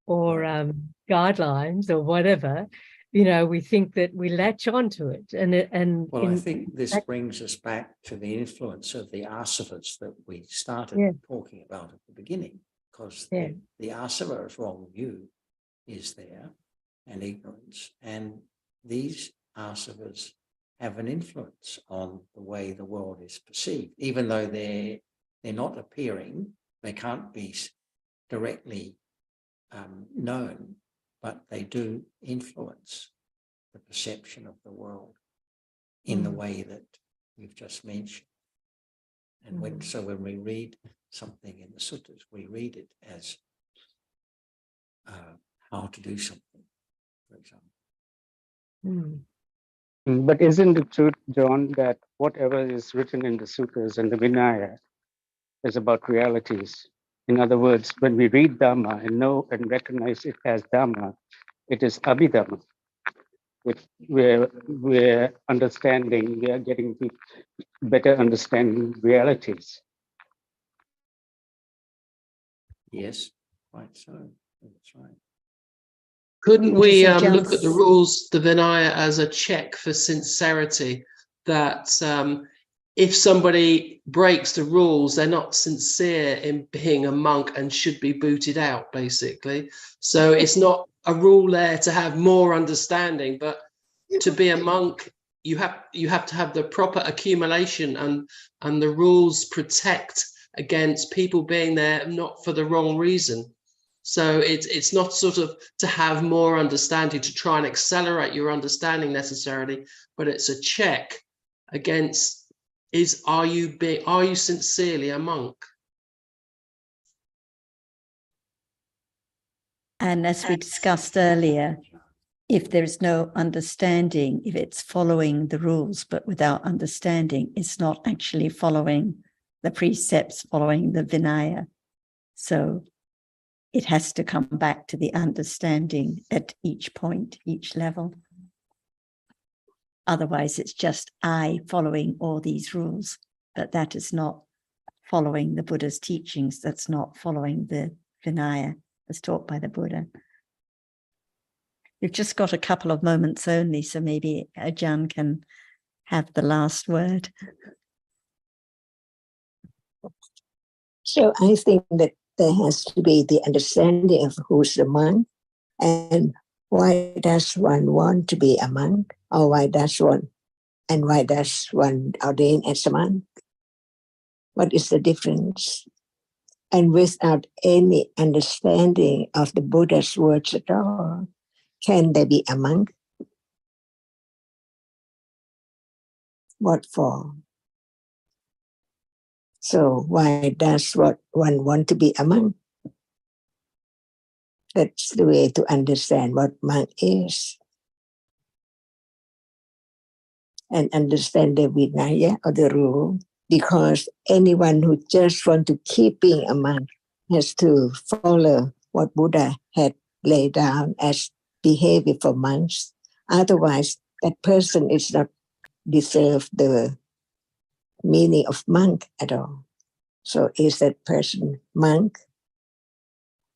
or guidelines or whatever, you know, we think that we latch onto it. Well, I think this brings us back to the influence of the asavas that we started talking about at the beginning, because the asava of wrong view is there, and ignorance, and these asavas have an influence on the way the world is perceived, even though they're not appearing, they can't be directly known, but they do influence the perception of the world in the way that you've just mentioned. And when we read something in the suttas, we read it as how to do something, for example. But isn't it true, John, that whatever is written in the sutras and the Vinaya is about realities? In other words, when we read Dhamma and know and recognize it as Dhamma, it is Abhidhamma, which we're understanding, we are getting to better understanding realities. Yes, quite so. That's right. Couldn't we Just a look at the jump. rules, the Vinaya, as a check for sincerity? That if somebody breaks the rules, they're not sincere in being a monk and should be booted out, basically. So it's not a rule there to have more understanding, but to be a monk, you have to have the proper accumulation, and the rules protect against people being there not for the wrong reason. So it's not sort of to have more understanding, to try and accelerate your understanding necessarily, but it's a check against, are you sincerely a monk? And as we discussed earlier, if there is no understanding, if it's following the rules but without understanding, it's not actually following the precepts, following the Vinaya. So it has to come back to the understanding at each point, each level. Otherwise, it's just I following all these rules, but that is not following the Buddha's teachings. That's not following the Vinaya as taught by the Buddha. We've just got a couple of moments only, so maybe Ajahn can have the last word. So I think that there has to be the understanding of who's the monk, and why does one want to be a monk, or why does one ordain as a monk? What is the difference? And without any understanding of the Buddha's words at all, can there be a monk? What for? So why does one want to be a monk? That's the way to understand what monk is. And understand the Vinaya or the rule, because anyone who just want to keep being a monk has to follow what Buddha had laid down as behavior for monks. Otherwise, that person is not deserve the meaning of monk at all. So is that person monk,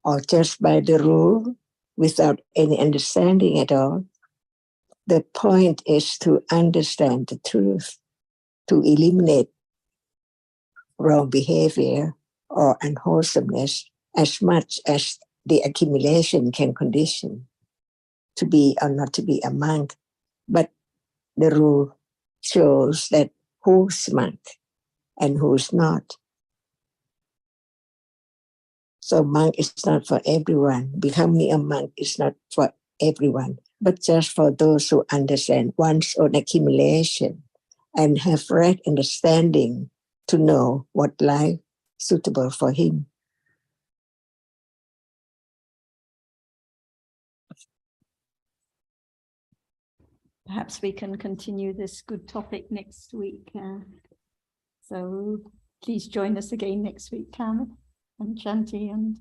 or just by the rule without any understanding at all? The point is to understand the truth, to eliminate wrong behavior or unwholesomeness as much as the accumulation can condition to be or not to be a monk. But the rule shows that who's monk and who's not. So monk is not for everyone. Becoming a monk is not for everyone, but just for those who understand one's own accumulation and have right understanding to know what life suitable for him. Perhaps we can continue this good topic next week. So please join us again next week, Carmen and Shanti and